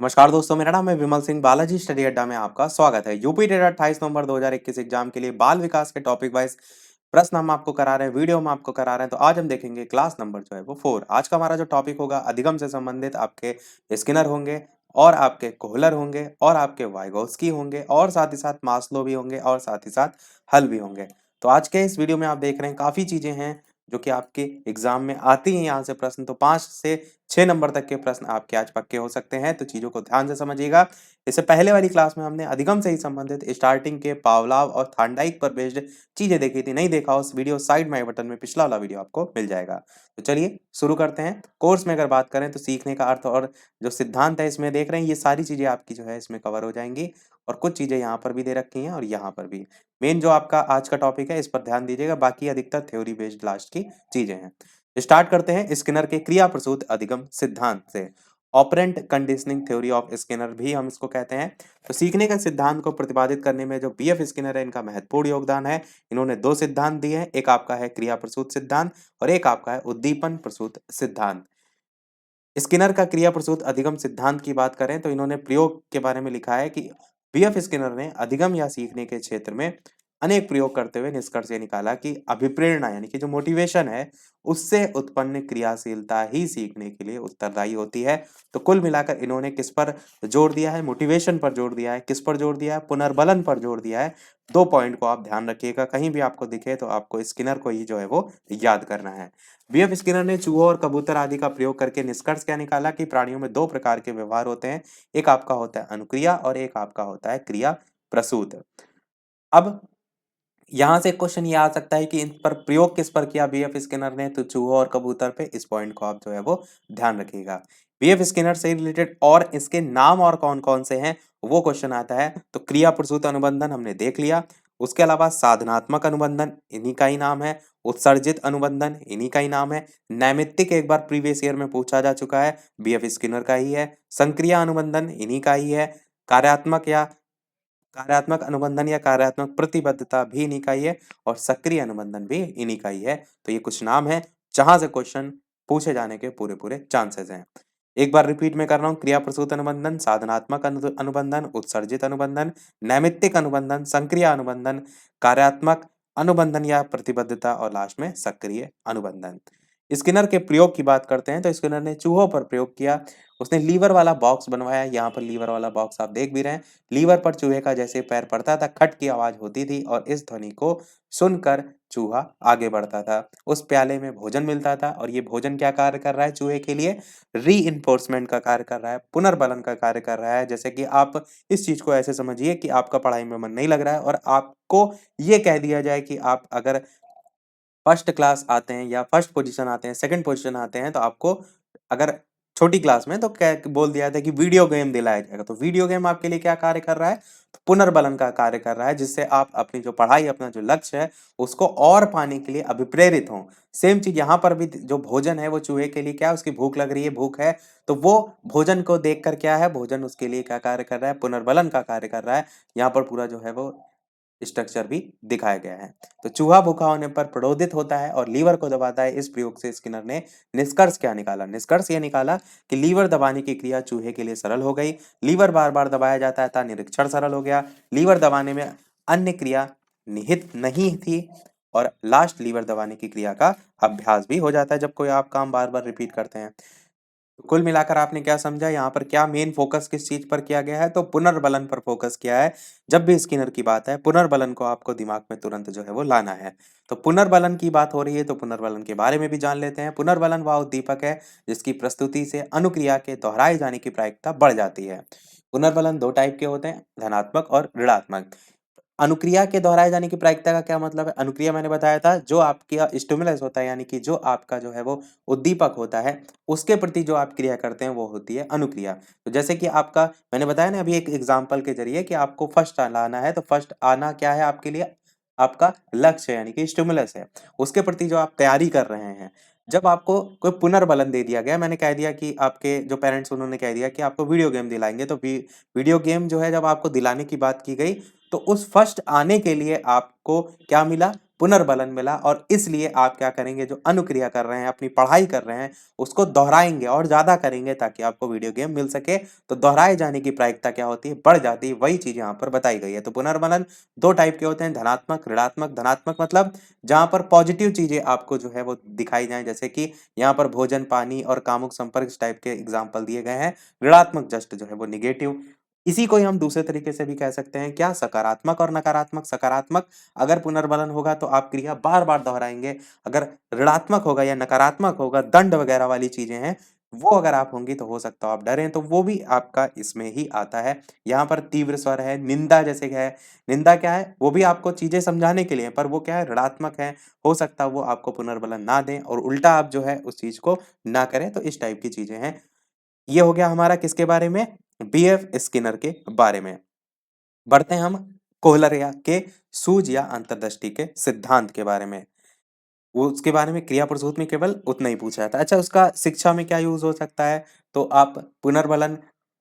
नमस्कार दोस्तों, मेरा नाम है विमल सिंह। बालाजी स्टडी अड्डा में आपका स्वागत है। यूपी टेट 28 नवंबर 2021 एग्जाम के लिए बाल विकास के टॉपिक वाइज प्रश्न हम आपको करा रहे हैं, वीडियो में आपको करा रहे हैं। तो आज हम देखेंगे क्लास नंबर जो है वो 4। आज का हमारा जो टॉपिक होगा अधिगम से संबंधित आपके स्किनर होंगे और आपके कोहलर होंगे और आपके वाइगोत्स्की होंगे और साथ ही साथ मास्लो भी होंगे और साथ ही साथ हल भी होंगे। तो आज के इस वीडियो में आप देख रहे हैं काफी चीजें हैं जो कि आपके एग्जाम में आती हैं। यहाँ से प्रश्न तो 5 से 6 नंबर तक के प्रश्न आपके आज पक्के हो सकते हैं, तो चीजों को ध्यान से समझिएगा। इससे पहले वाली क्लास में हमने अधिगम से ही संबंधित स्टार्टिंग के पावलाव और थांडाइक पर बेस्ड चीजें देखी थी। नहीं देखा उस वीडियो साइड में आई बटन में पिछला वाला वीडियो आपको मिल जाएगा। तो चलिए शुरू करते हैं। कोर्स में अगर बात करें तो सीखने का अर्थ और जो सिद्धांत है इसमें देख रहे हैं, ये सारी चीजें आपकी जो है इसमें कवर हो जाएंगी। और कुछ चीजें यहाँ पर भी दे रखी हैं और यहाँ पर भी। मेन जो आपका आज का टॉपिक है इस पर ध्यान दीजिएगा, बाकी अधिकतर थ्योरी बेस्ड लास्ट की चीजें हैं। स्टार्ट करते हैं स्किनर के क्रिया प्रसूत अधिगम सिद्धांत से। Operant conditioning theory of Skinner भी हम इसको कहते हैं। तो सीखने का सिद्धांत को प्रतिपादित करने में जो बीएफ स्किनर है इनका महत्वपूर्ण योगदान है। इन्होंने 2 सिद्धांत दिए हैं, एक आपका है क्रिया प्रसूत सिद्धांत और एक आपका है उद्दीपन प्रसूत सिद्धांत। स्किनर का क्रिया प्रसूत अधिगम सिद्धांत की बात करें तो इन्होंने प्रयोग के बारे में लिखा है कि बीएफ स्किनर ने अधिगम या सीखने के क्षेत्र में अनेक प्रयोग करते हुए निष्कर्ष ये निकाला कि अभिप्रेरणा यानी कि जो मोटिवेशन है उससे उत्पन्न क्रियाशीलता ही सीखने के लिए उत्तरदायी होती है। तो कुल मिलाकर इन्होंने किस पर जोर दिया है? मोटिवेशन पर जोर दिया है। किस पर जोर दिया है? पुनर्बलन पर जोर दिया है। 2 पॉइंट को आप ध्यान रखिएगा, कहीं भी आपको दिखे तो आपको स्किनर को ही जो है वो याद करना है। बीएफ स्किनर ने चूहों और कबूतर आदि का प्रयोग करके निष्कर्ष क्या निकाला कि प्राणियों में 2 प्रकार के व्यवहार होते हैं, एक आपका होता है अनुक्रिया और एक आपका होता है क्रिया प्रसूत। अब यहाँ से क्वेश्चन ये आ सकता है कि इन पर प्रयोग किस पर किया बीएफ स्किनर ने, तो चूहों और कबूतर पे। इस पॉइंट को आप जो है वो ध्यान रखिएगा। बीएफ स्किनर से रिलेटेड और इसके नाम और कौन कौन से हैं वो क्वेश्चन आता है। तो क्रिया प्रसूत अनुबंधन हमने देख लिया, उसके अलावा साधनात्मक अनुबंधन इन्हीं का ही नाम है, उत्सर्जित अनुबंधन इन्हीं का ही नाम है, नैमित्तिक एक बार प्रीवियस ईयर में पूछा जा चुका है, बीएफ स्किनर का ही है, संक्रिया अनुबंधन इन्हीं का ही है, कार्यात्मक अनुबंधन या कार्यात्मक प्रतिबद्धता भी इन्हीं का ही है और सक्रिय अनुबंधन भी इन्हीं का ही है। तो ये कुछ नाम है जहां से क्वेश्चन पूछे जाने के पूरे पूरे चांसेस हैं। एक बार रिपीट में कर रहा हूँ, क्रिया प्रसूत अनुबंधन, साधनात्मक अनुबंधन, उत्सर्जित अनुबंधन, नैमित्तिक अनुबंधन, संक्रिय अनुबंधन, कार्यात्मक अनुबंधन या प्रतिबद्धता और लास्ट में सक्रिय अनुबंधन। स्किनर के प्रयोग की बात करते हैं तो स्किनर ने चूहों पर प्रयोग किया। उसने लीवर वाला बॉक्स बनवाया, यहाँ पर लीवर वाला बॉक्स आप देख भी रहे हैं। लीवर पर चूहे का जैसे पैर पड़ता था खट की आवाज होती थी और इस ध्वनि को सुनकर चूहा आगे बढ़ता था। उस प्याले में भोजन मिलता था और ये भोजन क्या कार्य कर रहा है चूहे के लिए? री का कार्य कर रहा है, पुनर्बलन का कार्य कर रहा है। जैसे कि आप इस चीज को ऐसे समझिए कि आपका पढ़ाई में मन नहीं लग रहा है और आपको ये कह दिया जाए कि आप अगर फर्स्ट क्लास आते हैं या फर्स्ट पोजीशन आते हैं, सेकंड पोजीशन आते हैं, तो आपको अगर छोटी क्लास में तो क्या बोल दिया था कि वीडियो गेम दिलाया जाएगा। तो वीडियो गेम आपके लिए क्या कार्य कर रहा है? तो पुनर्बलन का कार्य कर रहा है, जिससे आप अपनी जो पढ़ाई, अपना जो लक्ष्य है उसको और पाने के लिए अभिप्रेरित हों। सेम चीज यहाँ पर भी, जो भोजन है वो चूहे के लिए क्या है? उसकी भूख लग रही है, भूख है, तो वो भोजन को देखकर क्या है, भोजन उसके लिए क्या कार्य कर रहा है? पुनर्बलन का कार्य कर रहा है। यहाँ पर पूरा जो है वो स्ट्रक्चर भी दिखाया गया है। तो चूहा भूखा होने पर प्रोदित होता है और लीवर को दबाता है। इस प्रयोग से स्किनर ने निष्कर्ष क्या निकाला? निष्कर्ष ये निकाला कि लीवर दबाने की क्रिया चूहे के लिए सरल हो गई। लीवर बार बार दबाया जाता था, निरीक्षण सरल हो गया। लीवर दबाने में अन्य क्रिया निहित नहीं थी और लास्ट लीवर दबाने की क्रिया का अभ्यास भी हो जाता है जब कोई आप काम बार बार रिपीट करते हैं। तो कुल मिलाकर आपने क्या समझा? यहाँ पर क्या मेन फोकस किस चीज पर किया गया है? तो पुनर्बलन पर फोकस किया है। जब भी स्किनर की बात है, पुनर्बलन को आपको दिमाग में तुरंत जो है वो लाना है। तो पुनर्बलन की बात हो रही है तो पुनर्बलन के बारे में भी जान लेते हैं। पुनर्बलन वह उद्दीपक है जिसकी प्रस्तुति से अनुक्रिया के दोहराए जाने की प्रायिकता बढ़ जाती है। पुनर्बलन 2 टाइप के होते हैं, धनात्मक और ऋणात्मक। अनुक्रिया के दोहराए जाने की प्रायिकता का क्या मतलब है? अनुक्रिया मैंने बताया था, जो आपका स्टिमुलस होता है यानी कि जो आपका जो है वो उद्दीपक होता है, उसके प्रति जो आप क्रिया करते हैं वो होती है अनुक्रिया। तो जैसे कि आपका मैंने बताया ना अभी एक एग्जांपल के जरिए कि आपको फर्स्ट लाना है, तो फर्स्ट आना क्या है आपके लिए? आपका लक्ष्य है यानी कि स्टिमुलस है। उसके प्रति जो आप तैयारी कर रहे हैं, जब आपको कोई पुनर्बलन दे दिया गया, मैंने कह दिया कि आपके जो पेरेंट्स उन्होंने कह दिया कि आपको वीडियो गेम दिलाएंगे, तो वीडियो गेम जो है जब आपको दिलाने की बात की गई, तो उस फर्स्ट आने के लिए आपको क्या मिला? पुनर्बलन मिला और इसलिए आप क्या करेंगे, जो अनुक्रिया कर रहे हैं, अपनी पढ़ाई कर रहे हैं, उसको दोहराएंगे और ज्यादा करेंगे ताकि आपको वीडियो गेम मिल सके। तो दोहराए जाने की प्रायिकता क्या होती है, बढ़ जाती है। वही चीज यहाँ पर बताई गई है। तो पुनर्बलन दो टाइप के होते हैं, धनात्मक, ऋणात्मक। धनात्मक मतलब जहां पर पॉजिटिव चीजें आपको जो है वो दिखाई जाए, जैसे कि यहाँ पर भोजन, पानी और कामुक संपर्क इस टाइप के एग्जाम्पल दिए गए हैं। ऋणात्मक जस्ट जो है वो निगेटिव। इसी को ही हम दूसरे तरीके से भी कह सकते हैं, क्या, सकारात्मक और नकारात्मक। सकारात्मक अगर पुनर्बलन होगा तो आप क्रिया बार बार दोहराएंगे। अगर ऋणात्मक होगा या नकारात्मक होगा, दंड वगैरह वाली चीजें हैं, वो अगर आप होंगी तो हो सकता है आप डरें, तो वो भी आपका इसमें ही आता है। यहाँ पर तीव्र स्वर है, निंदा जैसे है। निंदा क्या है, वो भी आपको चीजें समझाने के लिए है, पर वो क्या है, ऋणात्मक है। हो सकता है वो आपको पुनर्बलन ना दें और उल्टा आप जो है उस चीज को ना करें। तो इस टाइप की चीजें हैं। ये हो गया हमारा किसके बारे में, बीएफ स्किनर के बारे में। बढ़ते हैं हम कोहलर या के सूझ या अंतर्दृष्टि के सिद्धांत के बारे में। वो उसके बारे में क्रिया प्रसूत में केवल उतना ही पूछा था। अच्छा, उसका शिक्षा में क्या यूज हो सकता है, तो आप पुनर्बलन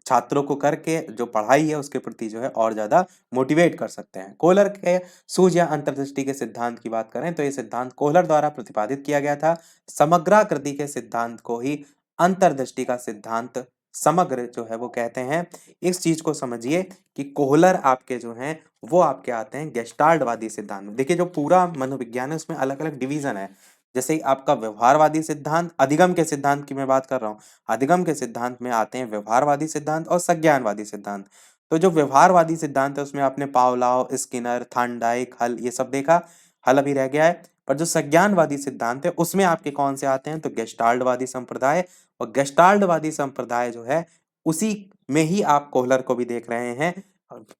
छात्रों को करके जो पढ़ाई है उसके प्रति जो है और ज्यादा मोटिवेट कर सकते हैं। कोहलर के सूझ या अंतर्दृष्टि के सिद्धांत की बात करें तो ये सिद्धांत कोहलर द्वारा प्रतिपादित किया गया था। समग्राकृति के सिद्धांत को ही अंतर्दृष्टि का सिद्धांत समग्र जो है वो कहते हैं। इस चीज को समझिए कि कोहलर आपके जो हैं वो आपके आते हैं गेस्टाल्टवादी सिद्धांत में। देखिए, जो पूरा मनोविज्ञान है उसमें अलग अलग डिवीजन है। जैसे आपका व्यवहारवादी सिद्धांत, अधिगम के सिद्धांत की मैं बात कर रहा हूँ। अधिगम के सिद्धांत में आते हैं व्यवहारवादी सिद्धांत और संज्ञानवादी सिद्धांत। तो जो व्यवहारवादी सिद्धांत है उसमें आपने पावलोव, स्किनर, थॉर्नडाइक, हल ये सब देखा। हल अभी रह गया है। पर जो संज्ञानवादी सिद्धांत है उसमें आपके कौन से आते हैं, तो गेस्टाल्टवादी संप्रदाय। और गेस्टाल्टवादी संप्रदाय जो है उसी में ही आप कोहलर को भी देख रहे हैं।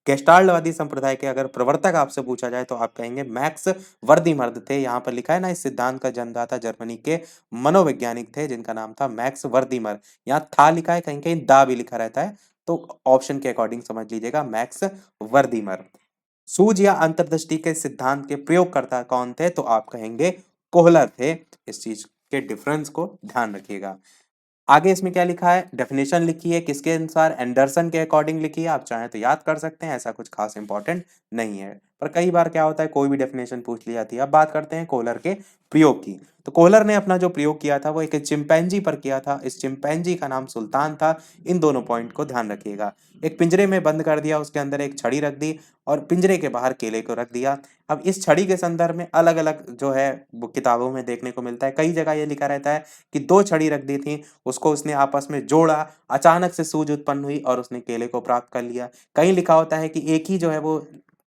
गेस्टाल्टवादी संप्रदाय के अगर प्रवर्तक आपसे पूछा जाए तो आप कहेंगे मैक्स वर्दीमर्द थे। यहाँ पर लिखा है ना, इस सिद्धांत का जन्मदाता जर्मनी के मनोवैज्ञानिक थे जिनका नाम था मैक्स वर्दीमर। यहाँ था लिखा है, कहीं कहीं दा भी लिखा रहता है, तो ऑप्शन के अकॉर्डिंग समझ लीजिएगा, मैक्स वर्दीमर। सूझ या अंतर्दृष्टि के सिद्धांत के प्रयोगकर्ता कौन थे, तो आप कहेंगे कोहलर थे। इस चीज के डिफरेंस को ध्यान रखिएगा। आगे इसमें क्या लिखा है, डेफिनेशन लिखी है, किसके अनुसार, एंडरसन के अकॉर्डिंग लिखी है। आप चाहें तो याद कर सकते हैं, ऐसा कुछ खास इंपॉर्टेंट नहीं है। पर कई बार क्या होता है, कोई भी डेफिनेशन पूछ ली जाती है। अब बात करते हैं कोहलर के प्रयोग की। तो कोहलर ने अपना जो प्रयोग किया था वो एक चिंपैंजी पर किया था। इस चिंपैंजी का नाम सुल्तान था। इन दोनों पॉइंट को ध्यान रखिएगा। एक पिंजरे में बंद कर दिया, उसके अंदर एक छड़ी रख दी और पिंजरे के बाहर केले को रख दिया। अब इस छड़ी के संदर्भ में अलग अलग जो है वो किताबों में देखने को मिलता है। कई जगह ये लिखा रहता है कि दो छड़ी रख दी थी, उसको उसने आपस में जोड़ा, अचानक से सूझ उत्पन्न हुई और उसने केले को प्राप्त कर लिया। कहीं लिखा होता है कि एक ही जो है वो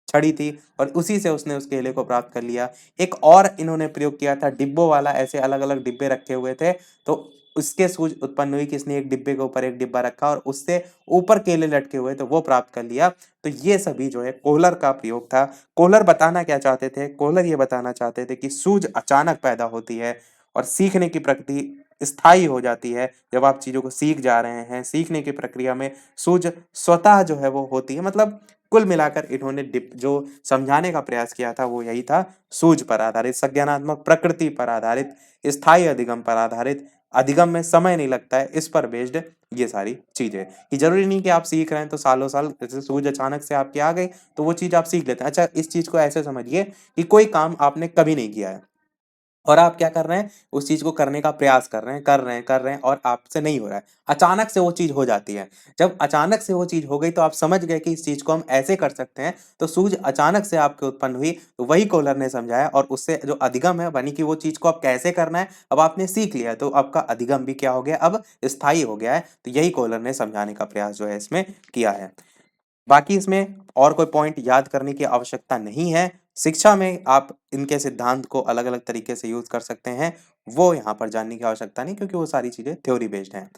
छड़ी थी और उसी से उसने उस केले को प्राप्त कर लिया। एक और इन्होंने प्रयोग किया था डिब्बों वाला, ऐसे अलग अलग डिब्बे रखे हुए थे, तो उसके सूझ उत्पन्न हुई कि इसने एक डिब्बे के ऊपर एक डिब्बा रखा और उससे ऊपर केले लटके हुए तो वो प्राप्त कर लिया। तो ये सभी जो है कोहलर का प्रयोग था। कोहलर बताना क्या चाहते थे, कोहलर ये बताना चाहते थे कि सूझ अचानक पैदा होती है और सीखने की प्रकृति स्थायी हो जाती है। जब आप चीजों को सीख जा रहे हैं, सीखने की प्रक्रिया में सूझ स्वतः जो है वो होती है। मतलब कुल मिलाकर इन्होंने जो समझाने का प्रयास किया था वो यही था, सूझ पर आधारित, संज्ञानात्मक प्रकृति पर आधारित, स्थायी अधिगम पर आधारित, अधिगम में समय नहीं लगता है, इस पर बेस्ड ये सारी चीजें। कि जरूरी नहीं कि आप सीख रहे हैं तो सालों साल, जैसे सूझ अचानक से आपके आ गई तो वो चीज आप सीख लेते हैं। अच्छा, इस चीज को ऐसे समझिए कि कोई काम आपने कभी नहीं किया है और आप क्या कर रहे हैं, उस चीज को करने का प्रयास कर रहे हैं और आपसे नहीं हो रहा है। अचानक से वो चीज हो जाती है। जब अचानक से वो चीज हो गई तो आप समझ गए कि इस चीज को हम ऐसे कर सकते हैं। तो सूझ अचानक से आपके उत्पन्न हुई, तो वही कोहलर ने समझाया और उससे जो अधिगम है बनी कि वो चीज को अब कैसे करना है, अब आपने सीख लिया तो आपका अधिगम भी क्या हो गया, अब स्थायी हो गया है। तो यही कोहलर ने समझाने का प्रयास जो है इसमें किया है। बाकी इसमें और कोई पॉइंट याद करने की आवश्यकता नहीं है। शिक्षा में आप इनके सिद्धांत को अलग अलग तरीके से यूज कर सकते हैं, वो यहाँ पर जानने की आवश्यकता नहीं, क्योंकि वो सारी चीजें थ्योरी बेस्ड हैं।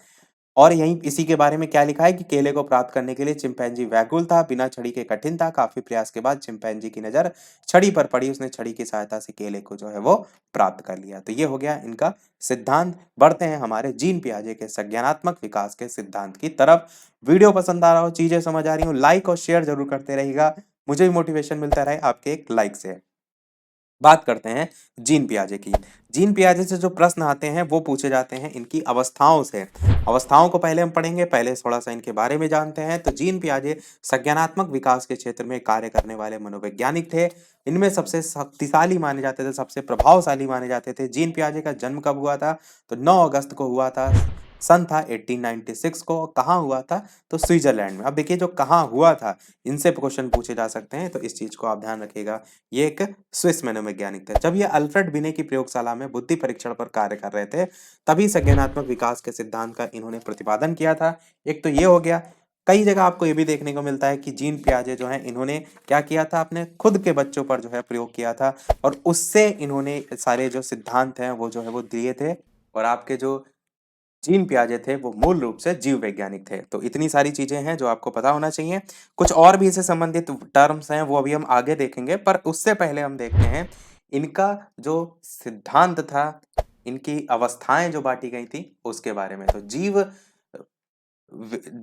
और यहीं इसी के बारे में क्या लिखा है कि केले को प्राप्त करने के लिए चिंपैंजी व्याकुल था, बिना छड़ी के कठिन था। काफी प्रयास के बाद चिंपैंजी की नजर छड़ी पर पड़ी, उसने छड़ी की सहायता से केले को जो है वो प्राप्त कर लिया। तो ये हो गया इनका सिद्धांत। बढ़ते हैं हमारे जीन पियाजे के संज्ञानात्मक विकास के सिद्धांत की तरफ। वीडियो पसंद आ रहा हो, चीजें समझ आ रही हो, लाइक और शेयर जरूर करते रहिएगा। मुझे भी मोटिवेशन मिलता रहे आपके एक लाइक से। बात करते हैं जीन पियाजे की। जीन पियाजे से जो प्रश्न आते हैं वो पूछे जाते हैं इनकी अवस्थाओं से। अवस्थाओं को पहले हम पढ़ेंगे, पहले थोड़ा-सा इनके बारे में जानते हैं। तो जीन पियाजे संज्ञानात्मक विकास के क्षेत्र में कार्य करने वाले मनोवैज्ञानिक थे। इनमें सबसे शक्तिशाली माने जाते थे, सबसे प्रभावशाली माने जाते थे। जीन पियाजे का जन्म कब हुआ था? तो 9 अगस्त को हुआ था। सन था 1896 को। कहाँ हुआ था? तो स्विट्ज़रलैंड में। अब देखिए जो कहाँ हुआ था, इनसे क्वेश्चन पूछे जा सकते हैं, तो इस चीज़ को आप ध्यान रखिएगा। ये एक स्विस मनोवैज्ञानिक थे। जब ये अल्फ्रेड बिने की प्रयोगशाला में बुद्धि परीक्षण पर कार्य कर रहे थे, तभी संज्ञानात्मक विकास के सिद्धांत का इन्होंने प्रतिपादन किया था। एक तो ये हो गया। कई जगह आपको ये भी देखने को मिलता है कि जीन पियाजे जो हैं, इन्होंने क्या किया था, अपने खुद के बच्चों पर जो है प्रयोग किया था और उससे इन्होंने सारे जो सिद्धांत हैं वो जो है वो दिए थे। और आपके जो जीन पियाजे थे वो मूल रूप से जीव वैज्ञानिक थे। तो इतनी सारी चीजें हैं जो आपको पता होना चाहिए। कुछ और भी इससे संबंधित टर्म्स हैं वो अभी हम आगे देखेंगे, पर उससे पहले हम देखते हैं इनका जो सिद्धांत था, इनकी अवस्थाएं जो बांटी गई थी उसके बारे में। तो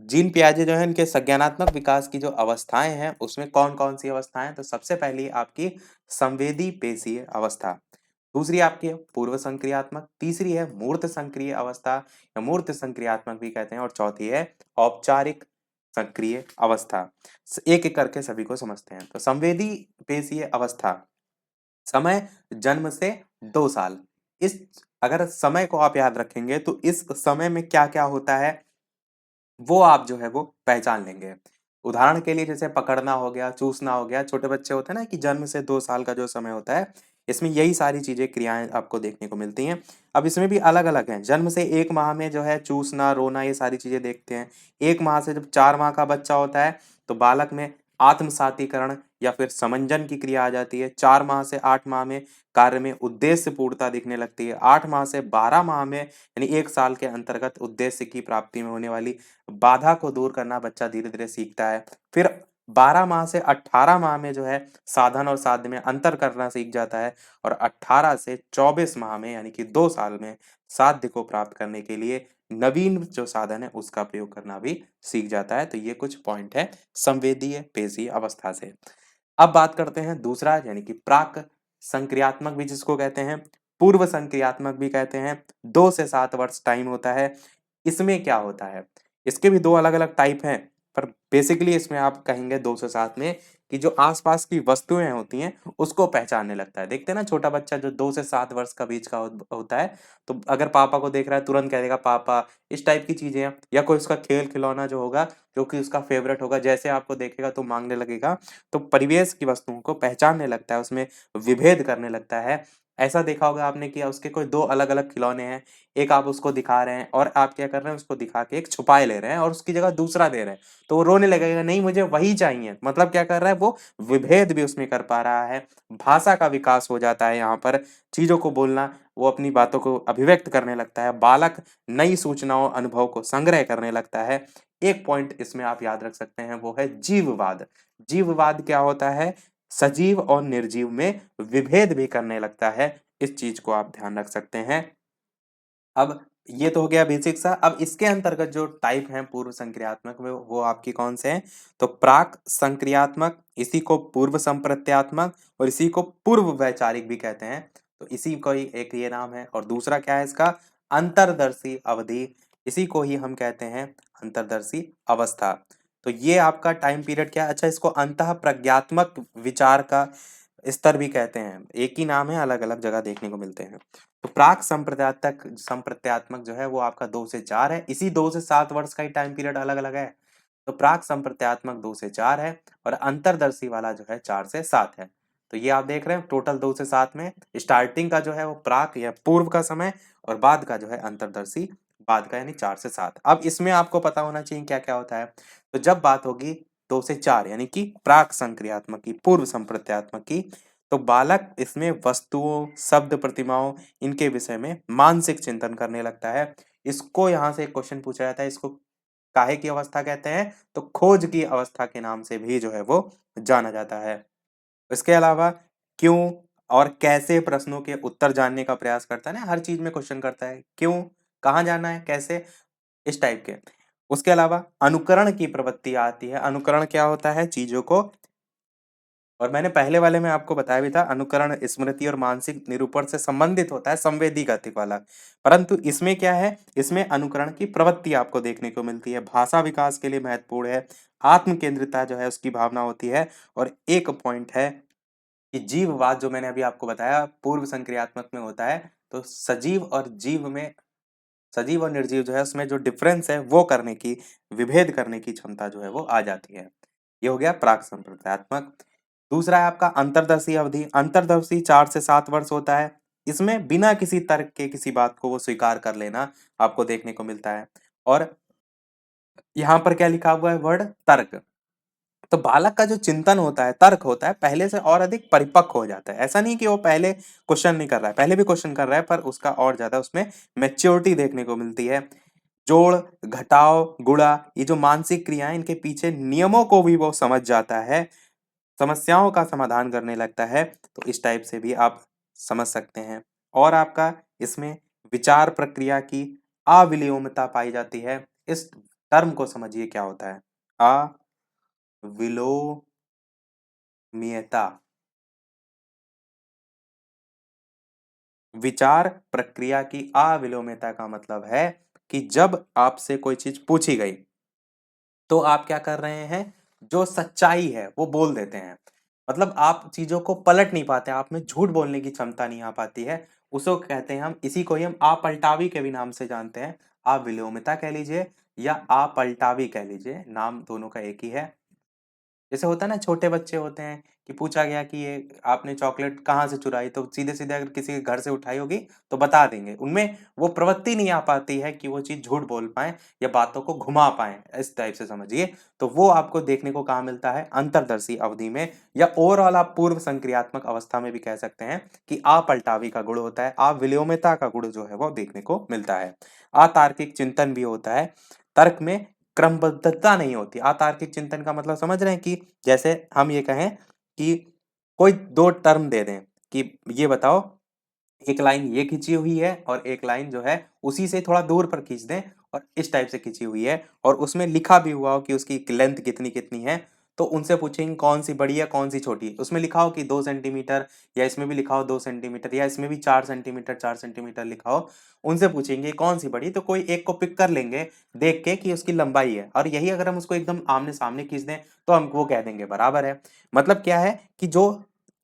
जीन पियाजे जो है इनके संज्ञानात्मक विकास की जो अवस्थाएं हैं उसमें कौन कौन सी अवस्थाएं? तो सबसे पहली आपकी संवेदी पेशीय अवस्था, दूसरी आपकी है पूर्व संक्रियात्मक, तीसरी है मूर्त संक्रिय अवस्था या मूर्त संक्रियात्मक भी कहते हैं, और चौथी है औपचारिक सक्रिय अवस्था। एक एक करके सभी को समझते हैं। तो संवेदी पेशीय अवस्था, समय जन्म से 2 साल। इस अगर समय को आप याद रखेंगे तो इस समय में क्या क्या होता है वो आप जो है वो पहचान लेंगे। उदाहरण के लिए जैसे पकड़ना हो गया, चूसना हो गया, छोटे बच्चे होते हैं ना कि जन्म से 2 साल का जो समय होता है, इसमें यही सारी चीजें क्रियाएं आपको देखने को मिलती हैं। अब इसमें भी अलग अलग हैं। जन्म से 1 माह में जो है चूसना, रोना, ये सारी चीजें देखते हैं। 1 माह से जब 4 माह का बच्चा होता है तो बालक में आत्मसातीकरण या फिर समंजन की क्रिया आ जाती है। 4 माह से 8 माह में कार्य में उद्देश्य पूर्णता दिखने लगती है। 8 माह से 12 माह में यानी 1 साल के अंतर्गत उद्देश्य की प्राप्ति में होने वाली बाधा को दूर करना बच्चा धीरे धीरे सीखता है। फिर 12 माह से 18 माह में जो है साधन और साध्य में अंतर करना सीख जाता है। और 18 से 24 माह में यानी कि 2 साल में साध्य को प्राप्त करने के लिए नवीन जो साधन है उसका प्रयोग करना भी सीख जाता है। तो ये कुछ पॉइंट है संवेदीय पेशीय अवस्था से। अब बात करते हैं दूसरा यानी कि प्राक संक्रियात्मक भी जिसको कहते हैं, पूर्व संक्रियात्मक भी कहते हैं। 2 से 7 वर्ष टाइम होता है। इसमें क्या होता है? इसके भी दो अलग अलग टाइप हैं, पर बेसिकली इसमें आप कहेंगे 2 से 7 में कि जो आसपास की वस्तुएं होती हैं उसको पहचानने लगता है। देखते हैं ना छोटा बच्चा जो 2 से 7 वर्ष का बीच का होता है, तो अगर पापा को देख रहा है तुरंत कह देगा पापा, इस टाइप की चीजें हैं। या कोई उसका खेल खिलौना जो होगा, जो कि उसका फेवरेट होगा, जैसे आपको देखेगा तो मांगने लगेगा। तो परिवेश की वस्तुओं को पहचानने लगता है, उसमें विभेद करने लगता है। ऐसा देखा होगा आपने कि उसके कोई दो अलग अलग खिलौने हैं, एक आप उसको दिखा रहे हैं और आप क्या कर रहे हैं, उसको दिखा के एक छुपाए ले रहे हैं और उसकी जगह दूसरा दे रहे हैं, तो वो रोने लगेगा, नहीं मुझे वही चाहिए। मतलब क्या कर रहा है वो, विभेद भी उसमें कर पा रहा है। भाषा का विकास हो जाता है यहाँ पर, चीजों को बोलना, वो अपनी बातों को अभिव्यक्त करने लगता है। बालक नई सूचनाओं अनुभव को संग्रह करने लगता है। एक पॉइंट इसमें आप याद रख सकते हैं वो है जीववाद। जीववाद क्या होता है? सजीव और निर्जीव में विभेद भी करने लगता है। इस चीज को आप ध्यान रख सकते हैं। अब ये तो हो गया बेसिक सा। अब इसके अंतर्गत जो टाइप हैं पूर्व संक्रियात्मक में वो आपकी कौन से हैं? तो प्राक संक्रियात्मक, इसी को पूर्व संप्रत्यात्मक और इसी को पूर्व वैचारिक भी कहते हैं। तो इसी को ही एक ये नाम है। और दूसरा क्या है इसका? अंतर्दर्शी अवधि, इसी को ही हम कहते हैं अंतर्दर्शी अवस्था। तो ये आपका टाइम पीरियड क्या है? अच्छा, इसको अंतः प्रज्ञात्मक विचार का स्तर भी कहते हैं। एक ही नाम है, अलग अलग जगह देखने को मिलते हैं। तो प्राक संप्रदायतक संप्रत्यात्मक जो है वो आपका 2 से 4 है। इसी 2 से 7 वर्ष का ही टाइम पीरियड अलग अलग है। तो प्राक संप्रत्यात्मक 2 से 4 है और अंतर्दर्शी वाला जो है 4 से 7 है। तो ये आप देख रहे हैं टोटल 2 से 7 में स्टार्टिंग का जो है वो प्राक या पूर्व का समय, और बाद का जो है अंतर्दर्शी बाद का, यानी 4 से 7। अब इसमें आपको पता होना चाहिए क्या क्या होता है। तो जब बात होगी 2 से 4 यानी कि प्राक संक्रियात्मक की, पूर्व संप्रत्यात्मक की, तो बालक इसमें वस्तुओं, शब्द, प्रतिमाओं, इनके विषय में मानसिक चिंतन करने लगता है। इसको यहाँ से एक क्वेश्चन पूछा जाता है, इसको काहे की अवस्था कहते हैं? तो खोज की अवस्था के नाम से भी जो है वो जाना जाता है। इसके अलावा क्यों और कैसे प्रश्नों के उत्तर जानने का प्रयास करता है ना, हर चीज में क्वेश्चन करता है क्यों, कहाँ जाना है, कैसे, इस टाइप के। उसके अलावा अनुकरण की प्रवृत्ति आती है। अनुकरण क्या होता है? चीजों को और मैंने पहले वाले में आपको बताया भी था, अनुकरण स्मृति और मानसिक निरूपण से संबंधित होता है, संवेदी गति वाला। परंतु इसमें क्या है, इसमें अनुकरण की प्रवृत्ति आपको देखने को मिलती है, भाषा विकास के लिए महत्वपूर्ण है, आत्म केंद्रितता जो है उसकी भावना होती है। और एक पॉइंट है कि जीववाद जो मैंने अभी आपको बताया पूर्व संक्रियात्मक में होता है, तो सजीव और जीव में, सजीव और निर्जीव जो है उसमें जो डिफरेंस है वो करने की, विभेद करने की क्षमता जो है वो आ जाती है। ये हो गया प्राक संप्रदायात्मक। दूसरा है आपका अंतर्दर्शी अवधि। अंतर्दर्शी 4 से 7 वर्ष होता है। इसमें बिना किसी तर्क के किसी बात को वो स्वीकार कर लेना आपको देखने को मिलता है। और यहाँ पर क्या लिखा हुआ है, वर्ड तर्क। तो बालक का जो चिंतन होता है, तर्क होता है, पहले से और अधिक परिपक्व हो जाता है। ऐसा नहीं कि वो पहले क्वेश्चन नहीं कर रहा है, पहले भी क्वेश्चन कर रहा है, पर उसका और ज्यादा उसमें मैच्योरिटी देखने को मिलती है। जोड़, घटाव, गुणा, ये जो मानसिक क्रियाएं, इनके पीछे नियमों को भी वो समझ जाता है, समस्याओं का समाधान करने लगता है। तो इस टाइप से भी आप समझ सकते हैं। और आपका इसमें विचार प्रक्रिया की अविलोम्यता पाई जाती है। इस टर्म को समझिए क्या होता है, अविलोम्यता। विचार प्रक्रिया की अविलोम्यता का मतलब है कि जब आपसे कोई चीज पूछी गई तो आप क्या कर रहे हैं, जो सच्चाई है वो बोल देते हैं। मतलब आप चीजों को पलट नहीं पाते, आप में झूठ बोलने की क्षमता नहीं आ पाती है। उसको कहते हैं हम, इसी को ही हम अपलटावी के भी नाम से जानते हैं। अविलोम्यता कह लीजिए या अपलटावी कह लीजिए, नाम दोनों का एक ही है। जैसे होता है ना, छोटे बच्चे होते हैं कि पूछा गया कि ये आपने चॉकलेट कहाँ से चुराई, तो सीधे सीधे अगर किसी के घर से उठाई होगी तो बता देंगे। उनमें वो प्रवृत्ति नहीं आ पाती है कि वो चीज झूठ बोल पाए या बातों को घुमा पाए, इस टाइप से समझिए। तो वो आपको देखने को कहाँ मिलता है, अंतर्दर्शी अवधि में, या ओवरऑल आप पूर्व संक्रियात्मक अवस्था में भी कह सकते हैं कि अपलटावी का गुण होता है, अविलोम्यता का गुण जो है वो देखने को मिलता है। अतार्किक चिंतन भी होता है। तर्क में क्रमबद्धता नहीं होती। अतार्किक चिंतन का मतलब समझ रहे हैं कि जैसे हम ये कहें कि कोई दो टर्म दे दें कि ये बताओ, एक लाइन ये खींची हुई है और एक लाइन जो है उसी से थोड़ा दूर पर खींच दें और इस टाइप से खींची हुई है, और उसमें लिखा भी हुआ हो कि उसकी लेंथ कितनी कितनी है। तो उनसे पूछेंगे कौन सी बड़ी है कौन सी छोटी है, उसमें लिखा हो कि 2 सेंटीमीटर, या इसमें भी लिखा हो 2 सेंटीमीटर, या इसमें भी 4 सेंटीमीटर 4 सेंटीमीटर लिखा हो। उनसे पूछेंगे कौन सी बड़ी, तो कोई एक को पिक कर लेंगे देख के कि उसकी लंबाई है, और यही अगर हम उसको एकदम आमने सामने खींच दें तो हम वो कह देंगे बराबर है। मतलब क्या है कि जो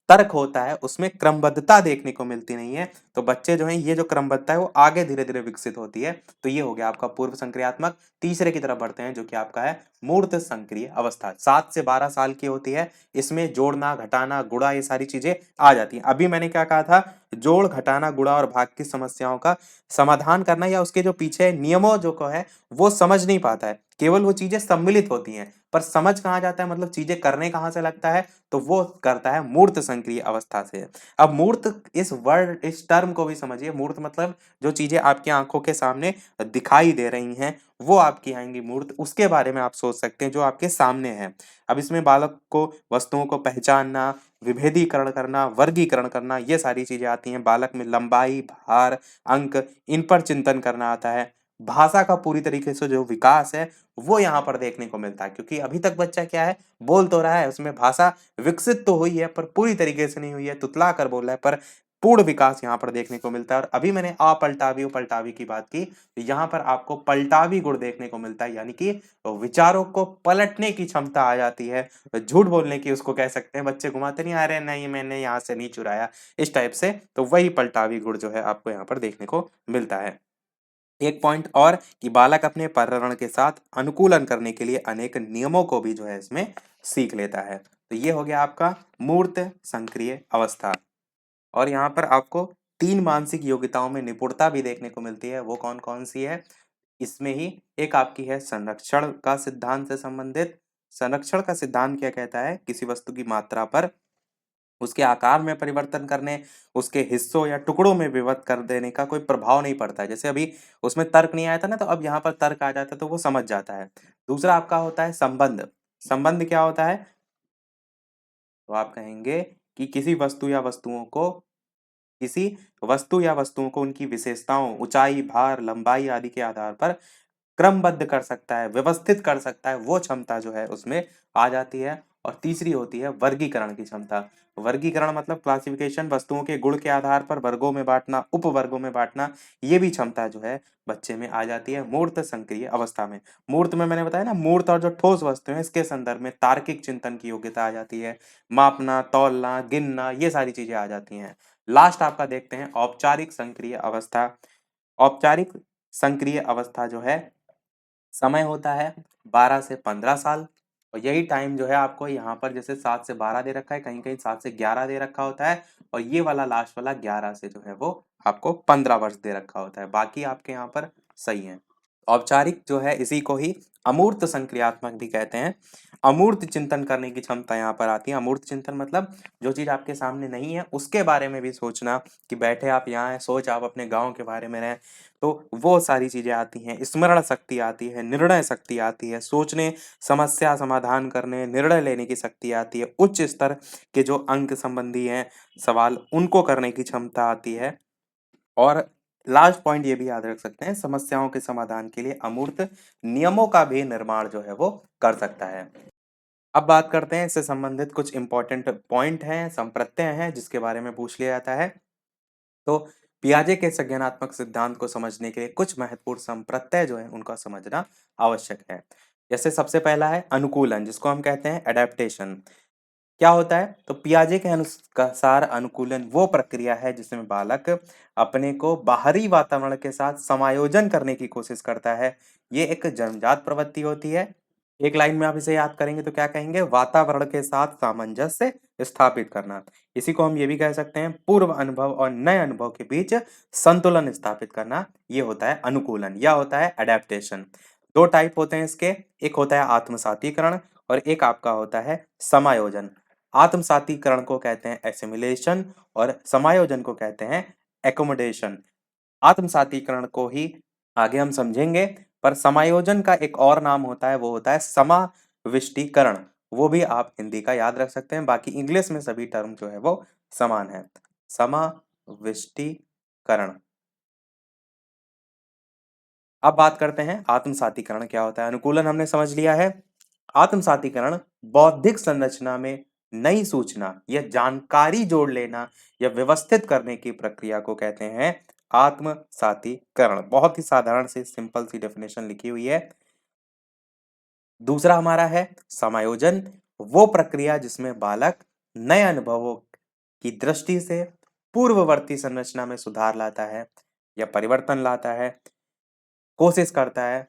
तर्क होता है उसमें क्रमबद्धता देखने को मिलती नहीं है। तो बच्चे जो हैं, ये जो क्रमबद्धता है वो आगे धीरे धीरे विकसित होती है। तो ये हो गया आपका पूर्व संक्रियात्मक। तीसरे की तरफ बढ़ते हैं जो कि आपका है मूर्त संक्रिय अवस्था। 7 से 12 साल की होती है। इसमें जोड़ना, घटाना, गुणा, ये सारी चीजें आ जाती हैं। अभी मैंने क्या कहा था, जोड़, घटाना, गुणा और भाग की समस्याओं का समाधान करना या उसके जो पीछे नियमों जो को है वो समझ नहीं पाता है, केवल वो चीजें सम्मिलित होती हैं, पर समझ कहाँ जाता है, मतलब चीजें करने कहाँ से लगता है, तो वो करता है मूर्त संक्रिय अवस्था से। अब मूर्त, इस वर्ड, इस टर्म को भी समझिए। मूर्त मतलब जो चीजें आपकी आंखों के सामने दिखाई दे रही हैं वो आपकी आएंगी मूर्त, उसके बारे में आप सोच सकते हैं जो आपके सामने है। अब इसमें बालक को वस्तुओं को पहचानना, विभेदीकरण करना, वर्गीकरण करना, ये सारी चीजें आती हैं। बालक में लंबाई, भार, अंक, इन पर चिंतन करना आता है। भाषा का पूरी तरीके से जो विकास है वो यहाँ पर देखने को मिलता है, क्योंकि अभी तक बच्चा क्या है, बोल तो रहा है, उसमें भाषा विकसित तो हुई है पर पूरी तरीके से नहीं हुई है, तुतला कर बोल रहा है, पर पूर्ण विकास यहाँ पर देखने को मिलता है। और अभी मैंने अपलटावी पलटावी की बात की, तो यहाँ पर आपको पलटावी गुण देखने को मिलता है, यानी कि विचारों को पलटने की क्षमता आ जाती है। झूठ बोलने की उसको कह सकते हैं, बच्चे घुमाते नहीं आ रहे, नहीं मैंने यहाँ से नहीं चुराया, इस टाइप से। तो वही पलटावी गुण जो है आपको यहाँ पर देखने को मिलता है। एक पॉइंट और कि बालक अपने पर्यावरण के साथ अनुकूलन करने के लिए अनेक नियमों को भी जो है इसमें सीख लेता है। तो ये हो गया आपका मूर्त संक्रिय अवस्था। और यहाँ पर आपको 3 मानसिक योग्यताओं में निपुणता भी देखने को मिलती है। वो कौन कौन सी है, इसमें ही एक आपकी है संरक्षण का सिद्धांत से संबंधित। संरक्षण का सिद्धांत क्या कहता है, किसी वस्तु की मात्रा पर उसके आकार में परिवर्तन करने, उसके हिस्सों या टुकड़ों में विभक्त कर देने का कोई प्रभाव नहीं पड़ता है। जैसे अभी उसमें तर्क नहीं आया था ना, तो अब यहाँ पर तर्क आ जाता है तो वो समझ जाता है। दूसरा आपका होता है संबंध। संबंध क्या होता है, तो आप कहेंगे कि किसी वस्तु या वस्तुओं को उनकी विशेषताओं, ऊंचाई, भार, लंबाई आदि के आधार पर क्रमबद्ध कर सकता है, व्यवस्थित कर सकता है, वो क्षमता जो है उसमें आ जाती है। और तीसरी होती है वर्गीकरण की क्षमता। वर्गीकरण मतलब क्लासिफिकेशन, वस्तुओं के गुण के आधार पर वर्गों में बांटना, उपवर्गों में बांटना, ये भी क्षमता जो है बच्चे में आ जाती है मूर्त संक्रिय अवस्था में। मूर्त में मैंने बताया ना, मूर्त और जो ठोस वस्तुएं हैं इसके संदर्भ में तार्किक चिंतन की योग्यता आ जाती है, मापना, तौलना, गिनना, ये सारी चीजें आ जाती हैं। लास्ट आपका देखते हैं औपचारिक संक्रिय अवस्था। औपचारिक संक्रिय अवस्था जो है, समय होता है 12 से 15 साल। और यही टाइम जो है आपको यहाँ पर जैसे 7 से 12 दे रखा है, कहीं कहीं 7 से 11 दे रखा होता है, और ये वाला लास्ट वाला 11 से जो है वो आपको 15 वर्ष दे रखा होता है। बाकी आपके यहाँ पर सही है। औपचारिक जो है इसी को ही अमूर्त संक्रियात्मक भी कहते हैं। अमूर्त चिंतन करने की क्षमता यहाँ पर आती है। अमूर्त चिंतन मतलब जो चीज आपके सामने नहीं है उसके बारे में भी सोचना, कि बैठे आप यहाँ हैं, सोच आप अपने गांव के बारे में रहे, तो वो सारी चीजें आती हैं। स्मरण शक्ति आती है, निर्णय शक्ति आती है, सोचने, समस्या समाधान करने, निर्णय लेने की शक्ति आती है, उच्च स्तर के जो अंक संबंधी हैं सवाल उनको करने की क्षमता आती है। और लास्ट पॉइंट ये भी याद रख सकते हैं, समस्याओं के समाधान के लिए अमूर्त नियमों का भी निर्माण जो है वो कर सकता है। अब बात करते हैं इससे संबंधित कुछ इंपॉर्टेंट पॉइंट हैं, संप्रत्यय हैं जिसके बारे में पूछ लिया जाता है। तो पियाजे के संज्ञानात्मक सिद्धांत को समझने के लिए कुछ महत्वपूर्ण संप्रत्यय जो है उनका समझना आवश्यक है। जैसे सबसे पहला है अनुकूलन, जिसको हम कहते हैं एडेप्टेशन। क्या होता है? तो पियाजे के अनुसार अनुकूलन वो प्रक्रिया है जिसमें बालक अपने को बाहरी वातावरण के साथ समायोजन करने की कोशिश करता है। ये एक जन्मजात प्रवृत्ति होती है। एक लाइन में आप इसे याद करेंगे तो क्या कहेंगे? वातावरण के साथ सामंजस्य स्थापित करना। इसी को हम ये भी कह सकते हैं पूर्व अनुभव और नए अनुभव के बीच संतुलन स्थापित करना। ये होता है अनुकूलन या होता है एडेप्टेशन। दो टाइप होते हैं इसके, एक होता है आत्मसातीकरण और एक आपका होता है समायोजन। आत्मसातीकरण को कहते हैं एसिमिलेशन और समायोजन को कहते हैं एकोमोडेशन। आत्मसातीकरण को ही आगे हम समझेंगे, पर समायोजन का एक और नाम होता है, वो होता है समाविष्टीकरण। वो भी आप हिंदी का याद रख सकते हैं, बाकी इंग्लिश में सभी टर्म जो है वो समान है। समाविष्टीकरण। अब बात करते हैं आत्मसातीकरण क्या होता है। अनुकूलन हमने समझ लिया है। आत्मसातीकरण बौद्धिक संरचना में नई सूचना या जानकारी जोड़ लेना या व्यवस्थित करने की प्रक्रिया को कहते हैं आत्मसातीकरण। बहुत ही साधारण सी सिंपल सी डेफिनेशन लिखी हुई है। दूसरा हमारा है समायोजन, वो प्रक्रिया जिसमें बालक नए अनुभवों की दृष्टि से पूर्ववर्ती संरचना में सुधार लाता है या परिवर्तन लाता है, कोशिश करता है,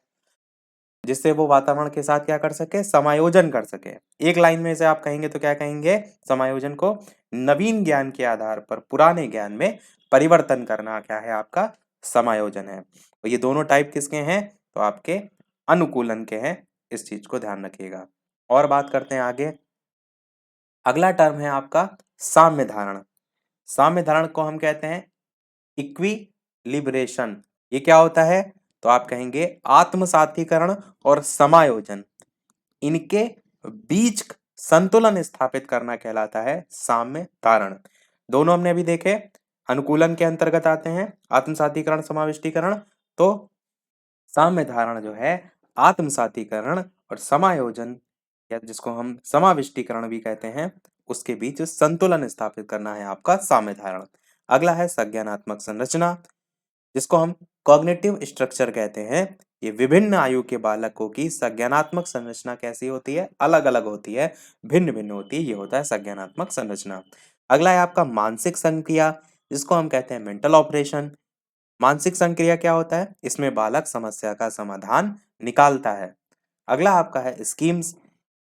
जिससे वो वातावरण के साथ क्या कर सके? समायोजन कर सके। एक लाइन में से आप कहेंगे तो क्या कहेंगे? समायोजन को नवीन ज्ञान के आधार पर पुराने ज्ञान में परिवर्तन करना क्या है? आपका समायोजन है। तो ये दोनों टाइप किसके हैं? तो आपके अनुकूलन के हैं। इस चीज को ध्यान रखिएगा। और बात करते हैं आगे। अगला टर्म है आपका साम्य धारण। साम्य धारण को हम कहते हैं इक्विलिब्रेशन। ये क्या होता है? तो आप कहेंगे आत्मसातीकरण और समायोजन, इनके बीच संतुलन स्थापित करना कहलाता है साम्य धारण। दोनों हमने अभी देखे, अनुकूलन के अंतर्गत आते हैं आत्मसातीकरण, समाविष्टीकरण। तो साम्य धारण जो है आत्मसातीकरण और समायोजन, या जिसको हम समाविष्टीकरण भी कहते हैं, उसके बीच संतुलन स्थापित करना है आपका साम्य धारण। अगला है संज्ञानात्मक संरचना, जिसको हम कॉग्निटिव स्ट्रक्चर कहते हैं। ये विभिन्न आयु के बालकों की संज्ञानात्मक संरचना कैसी होती है? अलग अलग होती है, भिन्न भिन्न होती है। ये होता है संज्ञानात्मक संरचना। अगला है आपका मानसिक संक्रिया, जिसको हम कहते हैं मेंटल ऑपरेशन। मानसिक संक्रिया क्या होता है? इसमें बालक समस्या का समाधान निकालता है। अगला आपका है स्कीम्स,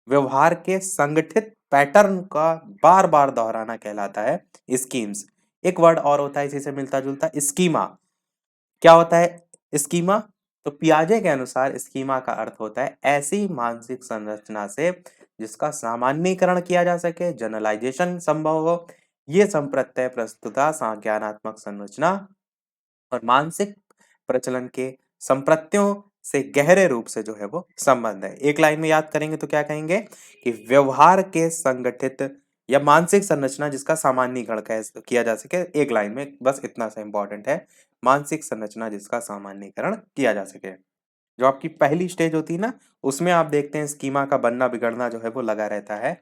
व्यवहार के संगठित पैटर्न का बार बार दोहराना कहलाता है स्कीम्स। एक वर्ड और होता है इसी से मिलता जुलता, स्कीमा। क्या होता है स्कीमा? तो पियाजे के अनुसार स्कीमा का अर्थ होता है ऐसी मानसिक संरचना से जिसका सामान्यीकरण किया जा सके, जनरलाइजेशन संभव हो। ये संप्रत्यय प्रस्तुता संज्ञानात्मक संरचना और मानसिक प्रचलन के संप्रत्यों से गहरे रूप से जो है वो संबंध है। एक लाइन में याद करेंगे तो क्या कहेंगे? कि व्यवहार के संगठित या मानसिक संरचना जिसका सामान्यीकरण किया जा सके। एक लाइन में बस इतना सा इंपॉर्टेंट है, मानसिक संरचना जिसका सामान्यीकरण किया जा सके। जो आपकी पहली स्टेज होती है ना, उसमें आप देखते हैं स्कीमा का बनना बिगड़ना जो है वो लगा रहता है।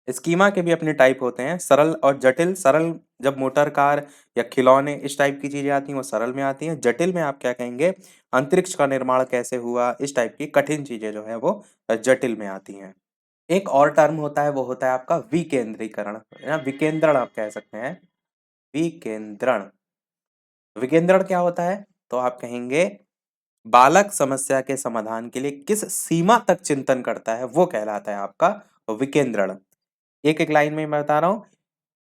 स्कीमा के भी अपने टाइप होते हैं, सरल और जटिल। सरल जब मोटर कार या खिलौने इस टाइप की चीजें आती हैं वो सरल में आती हैं। जटिल में आप क्या कहेंगे, अंतरिक्ष का निर्माण कैसे हुआ, इस टाइप की कठिन चीजें जो है वो जटिल में आती हैं। एक और टर्म होता है, वो होता है आपका विकेंद्रीकरण या विकेंद्रण आप कह सकते हैं। विकेंद्रण, विकेंद्रण क्या होता है, तो आप कहेंगे बालक समस्या के समाधान के लिए किस सीमा तक चिंतन करता है वो कहलाता है आपका विकेंद्रण। एक एक लाइन में मैं बता रहा हूं,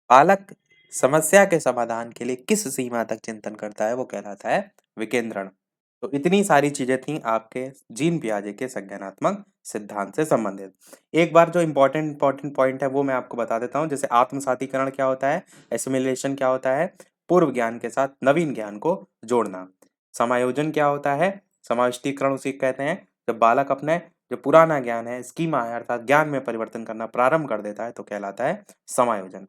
बालक समस्या के समाधान के लिए किस सीमा तक चिंतन करता है वो कहलाता है विकेंद्रण। तो इतनी सारी चीजें थी आपके जीन पियाजे के संज्ञानात्मक सिद्धांत से संबंधित। एक बार जो इंपॉर्टेंट पॉइंट है वो मैं आपको बता देता हूँ, जैसे आत्मसातीकरण क्या होता है, एसिमिलेशन क्या होता है, पूर्व ज्ञान के साथ नवीन ज्ञान को जोड़ना। समायोजन क्या होता है, समाविष्टीकरण उसे कहते हैं, जब बालक अपने जो पुराना ज्ञान है, स्कीमा है, अर्थात ज्ञान में परिवर्तन करना प्रारंभ कर देता है तो कहलाता है समायोजन।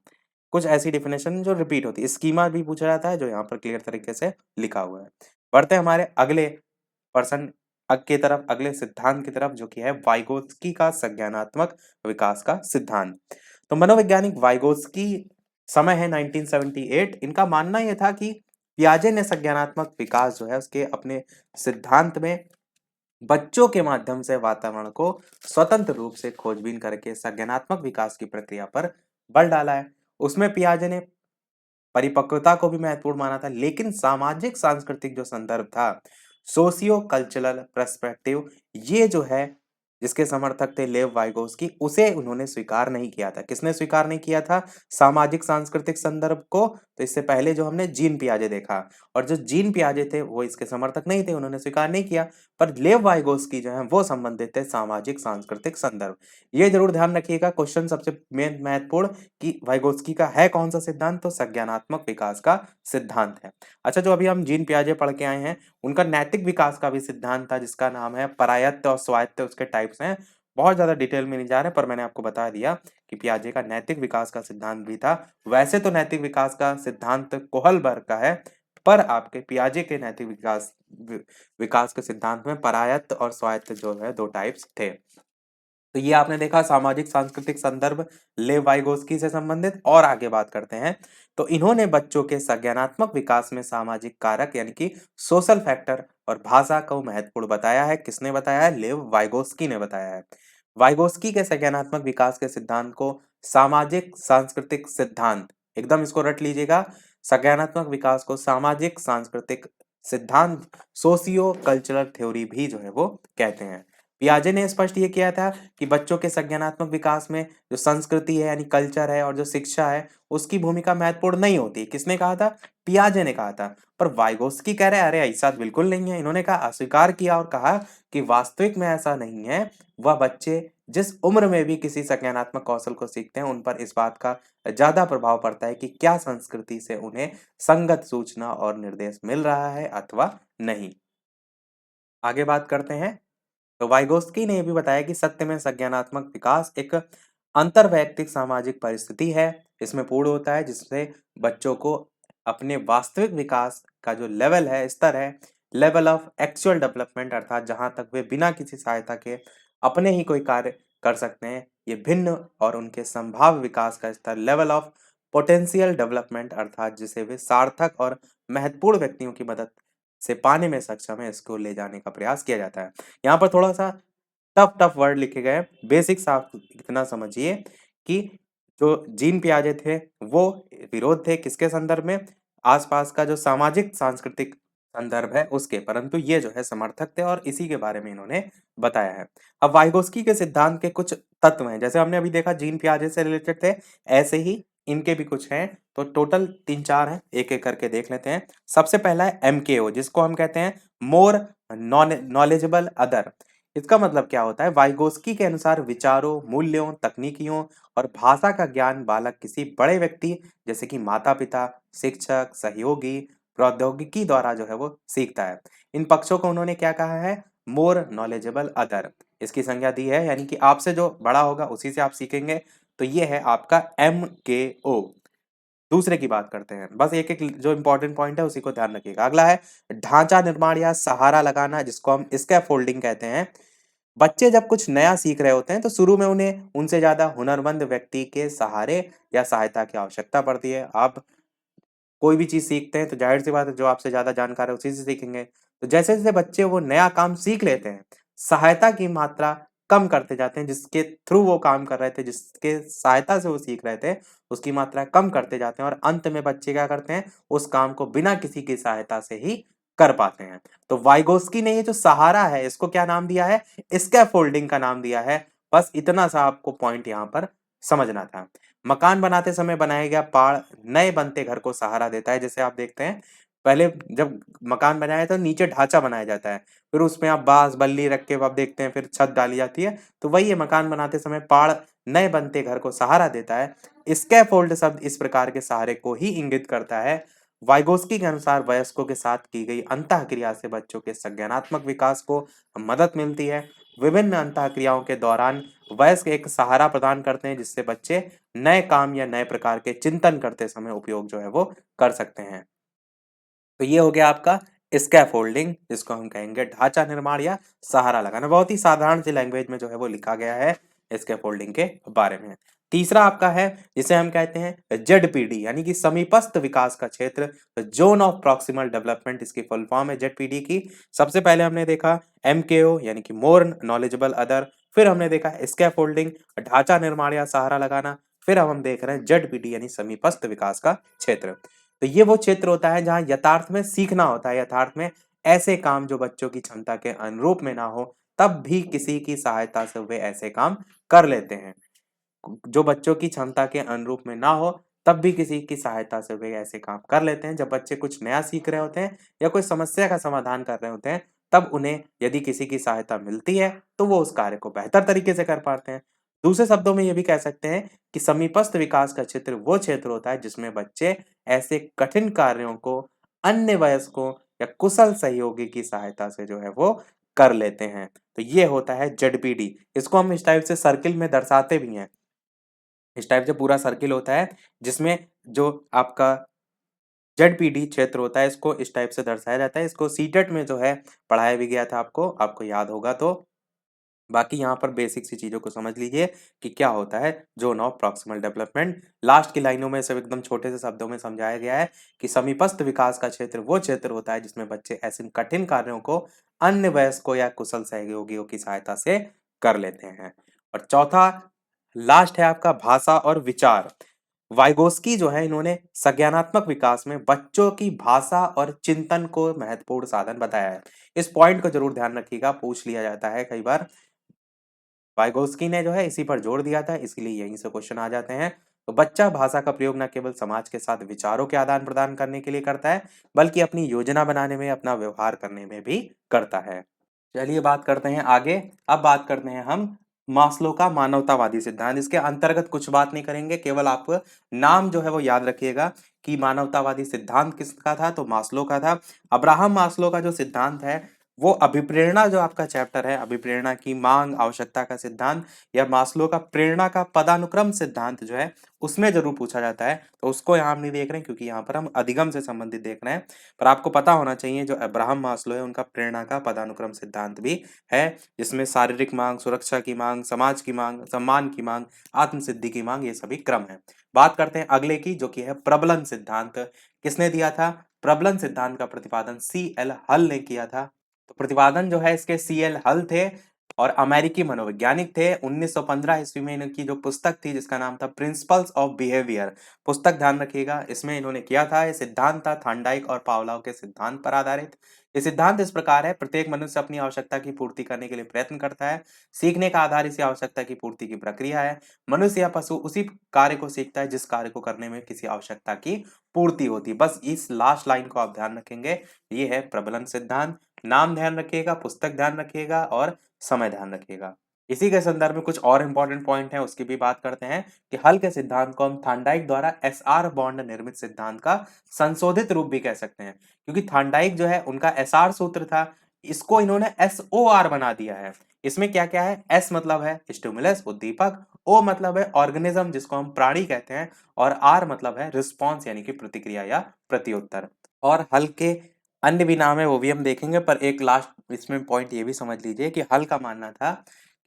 कुछ ऐसी डेफिनेशन जो रिपीट होती है, स्कीमा भी पूछा जाता है जो यहाँ पर क्लियर तरीके से लिखा हुआ है। बढ़ते हैं हमारे अगले पर्सन की तरफ, अगले सिद्धांत की तरफ, जो कि है वाइगोत्स्की का संज्ञानात्मक विकास का सिद्धांत। तो मनोवैज्ञानिक वाइगोत्स्की, समय है 1978। इनका मानना यह था कि पियाजे ने संज्ञानात्मक विकास जो है उसके अपने सिद्धांत में बच्चों के माध्यम से वातावरण को स्वतंत्र रूप से खोजबीन करके संज्ञानात्मक विकास की प्रक्रिया पर बल डाला है। उसमें पियाजे ने परिपक्वता को भी महत्वपूर्ण माना था, लेकिन सामाजिक सांस्कृतिक जो संदर्भ था, सोशियो कल्चरल पर्सपेक्टिव, ये जो है जिसके समर्थक थे लेव वाइगोस्की, उसे उन्होंने स्वीकार नहीं किया था। किसने स्वीकार नहीं किया था सामाजिक सांस्कृतिक संदर्भ को, तो इससे पहले जो हमने जीन पियाजे देखा, और जो जीन पियाजे थे वो इसके समर्थक नहीं थे, उन्होंने स्वीकार नहीं किया। पर लेव वाइगोस्की जो है वो संबंधित थे सामाजिक सांस्कृतिक संदर्भ। ये जरूर ध्यान रखिएगा, क्वेश्चन सबसे मेन महत्वपूर्ण कि वाइगोत्स्की का है कौन सा सिद्धांत, तो संज्ञानात्मक विकास का सिद्धांत है। अच्छा, जो अभी हम जीन पियाजे पढ़ के आए हैं, उनका नैतिक विकास का भी सिद्धांत था जिसका नाम है परायत्त और स्वायत्त, उसके टाइप्स हैं। बहुत ज्यादा डिटेल में नहीं जा रहे, पर मैंने आपको बता दिया कि पियाजे का नैतिक विकास का सिद्धांत भी था। वैसे तो नैतिक विकास का सिद्धांत कोहलबर्ग का है, पर आपके पियाजे के नैतिक विकास के सिद्धांत में परायत्त और स्वायत्त जो है दो टाइप्स थे। तो ये आपने देखा सामाजिक सांस्कृतिक संदर्भ लेव वाइगोस्की से संबंधित। और आगे बात करते हैं, तो इन्होंने बच्चों के संज्ञानात्मक विकास में सामाजिक कारक यानी कि सोशल फैक्टर और भाषा को महत्वपूर्ण बताया है। किसने बताया है, लेव वाइगोस्की ने बताया है। वाइगोस्की के संज्ञानात्मक विकास के सिद्धांत को सामाजिक सांस्कृतिक सिद्धांत, एकदम इसको रट लीजिएगा, संज्ञानात्मक विकास को सामाजिक सांस्कृतिक सिद्धांत, सोशियो कल्चरल थ्योरी भी जो है वो कहते हैं। पियाजे ने स्पष्ट ये किया था कि बच्चों के संज्ञानात्मक विकास में जो संस्कृति है यानी कल्चर है और जो शिक्षा है उसकी भूमिका महत्वपूर्ण नहीं होती। किसने कहा था, पियाजे ने कहा था। पर वाइगोस्की कह रहे हैं अरे ऐसा बिल्कुल नहीं है। इन्होंने कहा, अस्वीकार किया और कहा कि वास्तविक में ऐसा नहीं है। वह बच्चे जिस उम्र में भी किसी संज्ञानात्मक कौशल को सीखते हैं, उन पर इस बात का ज्यादा प्रभाव पड़ता है कि क्या संस्कृति से उन्हें संगत सूचना और निर्देश मिल रहा है अथवा नहीं। आगे बात करते हैं, तो वाइगोस्की ने यह भी बताया कि सत्य में संज्ञानात्मक विकास एक अंतरवैयक्तिक सामाजिक परिस्थिति है। इसमें पूर्ण होता है जिससे बच्चों को अपने वास्तविक विकास का जो लेवल है, स्तर है, लेवल ऑफ एक्चुअल डेवलपमेंट, अर्थात जहां तक वे बिना किसी सहायता के अपने ही कोई कार्य कर सकते हैं, ये भिन्न और उनके संभाव्य विकास का स्तर लेवल ऑफ पोटेंशियल डेवलपमेंट, अर्थात जिसे वे सार्थक और महत्वपूर्ण व्यक्तियों की मदद से पाने में सक्षम है, इसको ले जाने का प्रयास किया जाता है। यहाँ पर थोड़ा सा टफ टफ वर्ड लिखे गए हैं, बेसिक्स आप इतना समझिए कि जो जीन पियाजे थे वो विरोध थे किसके संदर्भ में, आसपास का जो सामाजिक सांस्कृतिक संदर्भ है उसके, परंतु ये जो है समर्थक थे और इसी के बारे में इन्होंने बताया है। अब वाइगोस्की के सिद्धांत के कुछ तत्व हैं, जैसे हमने अभी देखा जीन पियाजे से रिलेटेड थे, ऐसे ही इनके भी कुछ हैं। तो टोटल 3-4 हैं, एक एक करके देख लेते हैं। सबसे पहला है MKO, जिसको हम कहते हैं मोर नॉलेजेबल अदर। इसका मतलब क्या होता है, वाइगोस्की के अनुसार विचारों, मूल्यों, तकनीकियों और भाषा का ज्ञान बालक किसी बड़े व्यक्ति जैसे कि माता पिता, शिक्षक, सहयोगी, प्रौद्योगिकी द्वारा जो है वो सीखता है। इन पक्षों को उन्होंने क्या कहा है, मोर नॉलेजेबल अदर, इसकी संज्ञा दी है, यानी कि आपसे जो बड़ा होगा उसी से आप सीखेंगे। तो ये है आपका MKO। दूसरे की बात करते हैं, बस एक एक जो इंपॉर्टेंट पॉइंट है उसी को ध्यान रखिएगा। अगला है ढांचा निर्माण या सहारा लगाना, जिसको हम स्कैफोल्डिंग कहते हैं। बच्चे जब कुछ नया सीख रहे होते हैं तो शुरू में उन्हें उनसे ज्यादा हुनरमंद व्यक्ति के सहारे या सहायता की आवश्यकता पड़ती है। आप कोई भी चीज सीखते हैं तो जाहिर सी बात है जो आपसे ज्यादा जानकार है उसी से सीखेंगे। तो जैसे जैसे बच्चे वो नया काम सीख लेते हैं, सहायता की मात्रा कम करते जाते हैं, जिसके थ्रू वो काम कर रहे थे, जिसके सहायता से वो सीख रहे थे, उसकी मात्रा कम करते जाते हैं और अंत में बच्चे क्या करते हैं, उस काम को बिना किसी की सहायता से ही कर पाते हैं। तो वाइगोस्की ने ये जो सहारा है इसको क्या नाम दिया है, स्कैफोल्डिंग का नाम दिया है। बस इतना सा आपको पॉइंट यहाँ पर समझना था। मकान बनाते समय बनाया गया पाड़ नए बनते घर को सहारा देता है। जैसे आप देखते हैं, पहले जब मकान बनाया तो नीचे ढांचा बनाया जाता है, फिर उसमें आप बांस बल्ली रख के आप देखते हैं, फिर छत डाली जाती है। तो वही है, मकान बनाते समय पाड़ नए बनते घर को सहारा देता है। स्कैफोल्ड शब्द इस प्रकार के सहारे को ही इंगित करता है। वाइगोस्की के अनुसार वयस्कों के साथ की गई अंतःक्रिया से बच्चों के संज्ञानात्मक विकास को मदद मिलती है। विभिन्न अंतःक्रियाओं के दौरान वयस्क एक सहारा प्रदान करते हैं, जिससे बच्चे नए काम या नए प्रकार के चिंतन करते समय उपयोग जो है वो कर सकते हैं। तो ये हो गया आपका स्कैफोल्डिंग, जिसको हम कहेंगे ढांचा निर्माण या सहारा लगाना। बहुत ही साधारण सी लैंग्वेज में जो है वो लिखा गया है स्कैफोल्डिंग के बारे में। तीसरा आपका है, जिसे हम कहते हैं जेडपीडी, यानी कि समीपस्थ विकास का क्षेत्र, जोन ऑफ प्रॉक्सिमल डेवलपमेंट, इसकी फुल फॉर्म है जेडपीडी की। सबसे पहले हमने देखा एमकेओ यानी कि मोर नॉलेजेबल अदर, फिर हमने देखा स्कैफोल्डिंग ढांचा निर्माण या सहारा लगाना, फिर अब हम देख रहे हैं जेडपीडी यानी समीपस्थ विकास का क्षेत्र। तो ये वो क्षेत्र होता है जहाँ यथार्थ में सीखना होता है, यथार्थ में ऐसे काम जो बच्चों की क्षमता के अनुरूप में ना हो, तब भी किसी की सहायता से वे ऐसे काम कर लेते हैं। जो बच्चों की क्षमता के अनुरूप में ना हो, तब भी किसी की सहायता से वे ऐसे काम कर लेते हैं। जब बच्चे कुछ नया सीख रहे होते हैं या कोई समस्या का समाधान कर रहे होते हैं, तब उन्हें यदि किसी की सहायता मिलती है तो वो उस कार्य को बेहतर तरीके से कर पाते हैं। दूसरे शब्दों में ये भी कह सकते हैं कि समीपस्थ विकास का क्षेत्र वो क्षेत्र होता है जिसमें बच्चे ऐसे कठिन कार्यों को अन्य वयस्कों या कुशल सहयोगी की सहायता से जो है वो कर लेते हैं। तो ये होता है जेडपीडी। इसको हम इस टाइप से सर्किल में दर्शाते भी हैं। इस टाइप से पूरा सर्किल होता है जिसमें जो आपका जेडपीडी क्षेत्र होता है, इसको इस टाइप से दर्शाया जाता है। इसको सीटेट में जो है पढ़ाया भी गया था, आपको याद होगा। तो बाकी यहाँ पर बेसिक सी चीजों को समझ लीजिए कि क्या होता है zone of proximal development. Last की लाइनों में सब एकदम छोटे से शब्दों में समझाया गया है कि समीपस्थ विकास का क्षेत्र वो क्षेत्र होता है जिसमें बच्चे ऐसे कठिन कार्यों को अन्य वयस्कों या कुशल सहयोगियों की सहायता से कर लेते हैं। और चौथा लास्ट है आपका भाषा और विचार। वाइगोस्की जो है, इन्होंने संज्ञानात्मक विकास में बच्चों की भाषा और चिंतन को महत्वपूर्ण साधन बताया है। इस पॉइंट को जरूर ध्यान रखिएगा, पूछ लिया जाता है कई बार। वाइगोस्की ने जो है इसी पर जोर दिया था, इसलिए यहीं से क्वेश्चन आ जाते हैं। तो बच्चा भाषा का प्रयोग न केवल समाज के साथ विचारों के आदान प्रदान करने के लिए करता है, बल्कि अपनी योजना बनाने में, अपना व्यवहार करने में भी करता है। चलिए बात करते हैं आगे। अब बात करते हैं हम मास्लो का मानवतावादी सिद्धांत। इसके अंतर्गत कुछ बात नहीं करेंगे, केवल आप नाम जो है वो याद रखिएगा कि मानवतावादी सिद्धांत किसका था, तो मास्लो का था। अब्राहम मास्लो का जो सिद्धांत है वो अभिप्रेरणा, जो आपका चैप्टर है अभिप्रेरणा की मांग आवश्यकता का सिद्धांत, या मास्लो का प्रेरणा का पदानुक्रम सिद्धांत जो है उसमें जरूर पूछा जाता है। तो उसको यहाँ हम नहीं देख रहे हैं क्योंकि यहाँ पर हम अधिगम से संबंधित देख रहे हैं। पर आपको पता होना चाहिए जो अब्राहम मास्लो है उनका प्रेरणा का पदानुक्रम सिद्धांत भी है, जिसमें शारीरिक मांग, सुरक्षा की मांग, समाज की मांग, सम्मान की मांग, आत्म सिद्धि की मांग, ये सभी क्रम है। बात करते हैं अगले की, जो कि है प्रबलन सिद्धांत। किसने दिया था? प्रबलन सिद्धांत का प्रतिपादन C.L. हल ने किया था। तो प्रतिपादन जो है इसके C.L. हल थे और अमेरिकी मनोवैज्ञानिक थे। 1915 ईस्वी में इनकी जो पुस्तक थी जिसका नाम था प्रिंसिपल्स ऑफ बिहेवियर, पुस्तक ध्यान रखिएगा, इसमें इन्होंने किया था। ये सिद्धांत था थांडाइक और पावलोव के सिद्धांत पर आधारित। ये सिद्धांत इस प्रकार है, प्रत्येक मनुष्य अपनी आवश्यकता की पूर्ति करने के लिए प्रयत्न करता है। सीखने का आधार इसी आवश्यकता की पूर्ति की प्रक्रिया है। मनुष्य या पशु उसी कार्य को सीखता है जिस कार्य को करने में किसी आवश्यकता की पूर्ति होती है। बस इस लास्ट लाइन को आप ध्यान रखेंगे, ये है प्रबलन सिद्धांत। नाम ध्यान रखिएगा, पुस्तक ध्यान रखिएगा और समय ध्यान रखिएगा। इसी के संदर्भ में कुछ और इंपॉर्टेंट पॉइंट हैं, उसकी भी बात करते हैं कि हल के सिद्धांत को हम थांडाइक द्वारा एसआर बॉन्ड निर्मित सिद्धांत का संशोधित रूप भी कह सकते हैं, क्योंकि थांडाइक जो है उनका एसआर सूत्र था, इसको इन्होंने एसओआर बना दिया है। इसमें क्या क्या है? एस मतलब है स्टिमुलस उद्दीपक, ओ मतलब है ऑर्गेनिज्म जिसको हम प्राणी कहते हैं और आर मतलब है रिस्पॉन्स यानी कि प्रतिक्रिया या प्रत्युत्तर। और हल के अन्य भी नाम है वो भी हम देखेंगे, पर एक लास्ट इसमें पॉइंट ये भी समझ लीजिए कि हल का मानना था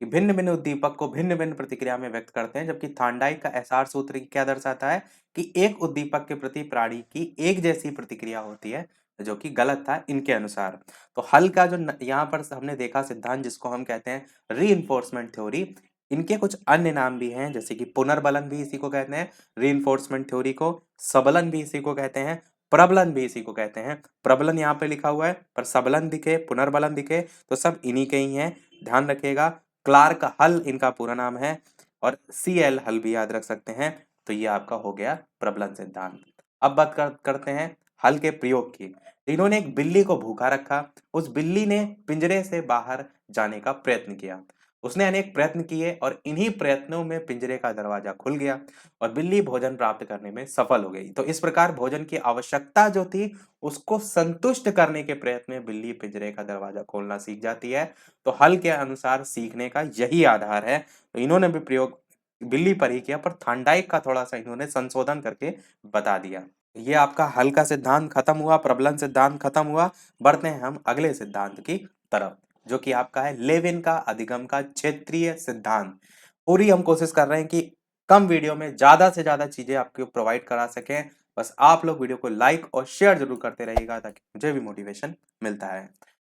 कि भिन्न भिन्न उद्दीपक को भिन्न भिन्न प्रतिक्रिया में व्यक्त करते हैं, जबकि थार्नडाइक का एसआर सूत्र क्या दर्शाता है कि एक उद्दीपक के प्रति प्राणी की एक जैसी प्रतिक्रिया होती है, जो कि गलत था इनके अनुसार। तो हल का जो यहाँ पर हमने देखा सिद्धांत जिसको हम कहते हैं रीइंफोर्समेंट थ्योरी, इनके कुछ अन्य नाम भी हैं, जैसे कि पुनर्बलन भी इसी को कहते हैं रीइंफोर्समेंट थ्योरी को, सबलन भी इसी को कहते हैं, प्रबलन भी इसी को कहते हैं। प्रबलन यहाँ पे लिखा हुआ है पर सबलन दिखे पुनर्बलन दिखे तो सब इन्हीं के ही हैं, ध्यान रखिएगा। क्लार्क हल इनका पूरा नाम है और CL हल भी याद रख सकते हैं। तो ये आपका हो गया प्रबलन सिद्धांत। अब बात करते हैं हल के प्रयोग की। इन्होंने एक बिल्ली को भूखा रखा, उस बिल्ली ने पिंजरे से बाहर जाने का प्रयत्न किया, उसने अनेक प्रयत्न किए और इन्हीं प्रयत्नों में पिंजरे का दरवाजा खुल गया और बिल्ली भोजन प्राप्त करने में सफल हो गई। तो इस प्रकार भोजन की आवश्यकता जो थी उसको संतुष्ट करने के प्रयत्न में बिल्ली पिंजरे का दरवाजा खोलना सीख जाती है। तो हल के अनुसार सीखने का यही आधार है। तो इन्होंने भी प्रयोग बिल्ली पर ही किया, पर थार्नडाइक का थोड़ा सा इन्होंने संशोधन करके बता दिया। ये आपका हल का सिद्धांत खत्म हुआ, प्रबलन सिद्धांत खत्म हुआ। बढ़ते हैं हम अगले सिद्धांत की तरफ, जो कि आपका है लेविन का अधिगम का क्षेत्रीय सिद्धांत। पूरी हम कोशिश कर रहे हैं कि कम वीडियो में ज्यादा से ज्यादा चीजें आपको प्रोवाइड करा सकें। बस आप लोग वीडियो को लाइक और शेयर जरूर करते रहिएगा ताकि मुझे भी मोटिवेशन मिलता है।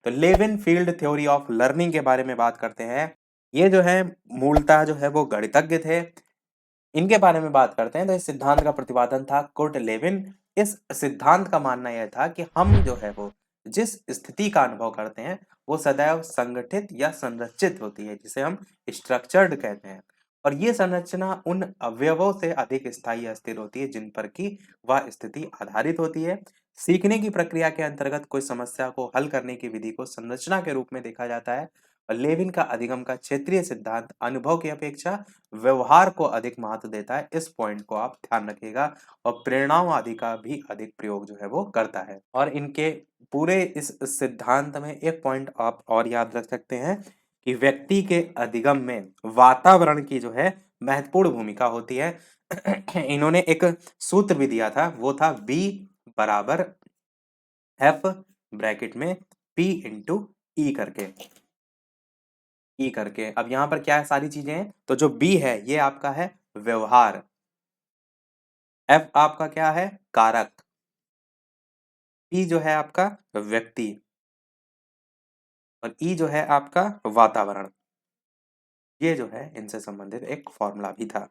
तो Lewin field theory of learning के बारे में बात करते हैं। ये जो है मूलतः जो है वो गणितज्ञ थे, इनके बारे में बात करते हैं। तो इस सिद्धांत का प्रतिपादन था कुर्ट लेविन। इस सिद्धांत का मानना यह था कि हम जो है वो जिस स्थिति का अनुभव करते हैं वो सदैव संगठित या संरचित होती है, जिसे हम स्ट्रक्चर्ड कहते हैं, और ये संरचना उन अवयवों से अधिक स्थायी या स्थिर होती है जिन पर कि वह स्थिति आधारित होती है। सीखने की प्रक्रिया के अंतर्गत कोई समस्या को हल करने की विधि को संरचना के रूप में देखा जाता है, और लेविन का अधिगम का क्षेत्रीय सिद्धांत अनुभव की अपेक्षा व्यवहार को अधिक महत्व देता है। इस पॉइंट को आप ध्यान रखिएगा, और प्रेरणाओं आदि का भी अधिक प्रयोग जो है वो करता है। और इनके पूरे इस सिद्धांत में एक पॉइंट आप और याद रख सकते हैं कि व्यक्ति के अधिगम में वातावरण की जो है महत्वपूर्ण भूमिका होती है। इन्होंने एक सूत्र भी दिया था, वो था B बराबर F ब्रैकेट में P इंटू E करके। अब यहाँ पर क्या है सारी चीजें हैं, तो जो B है ये आपका है व्यवहार, F आपका क्या है कारक, P जो है आपका व्यक्ति, और E जो है आपका वातावरण। ये जो है इनसे संबंधित एक फॉर्मूला भी था।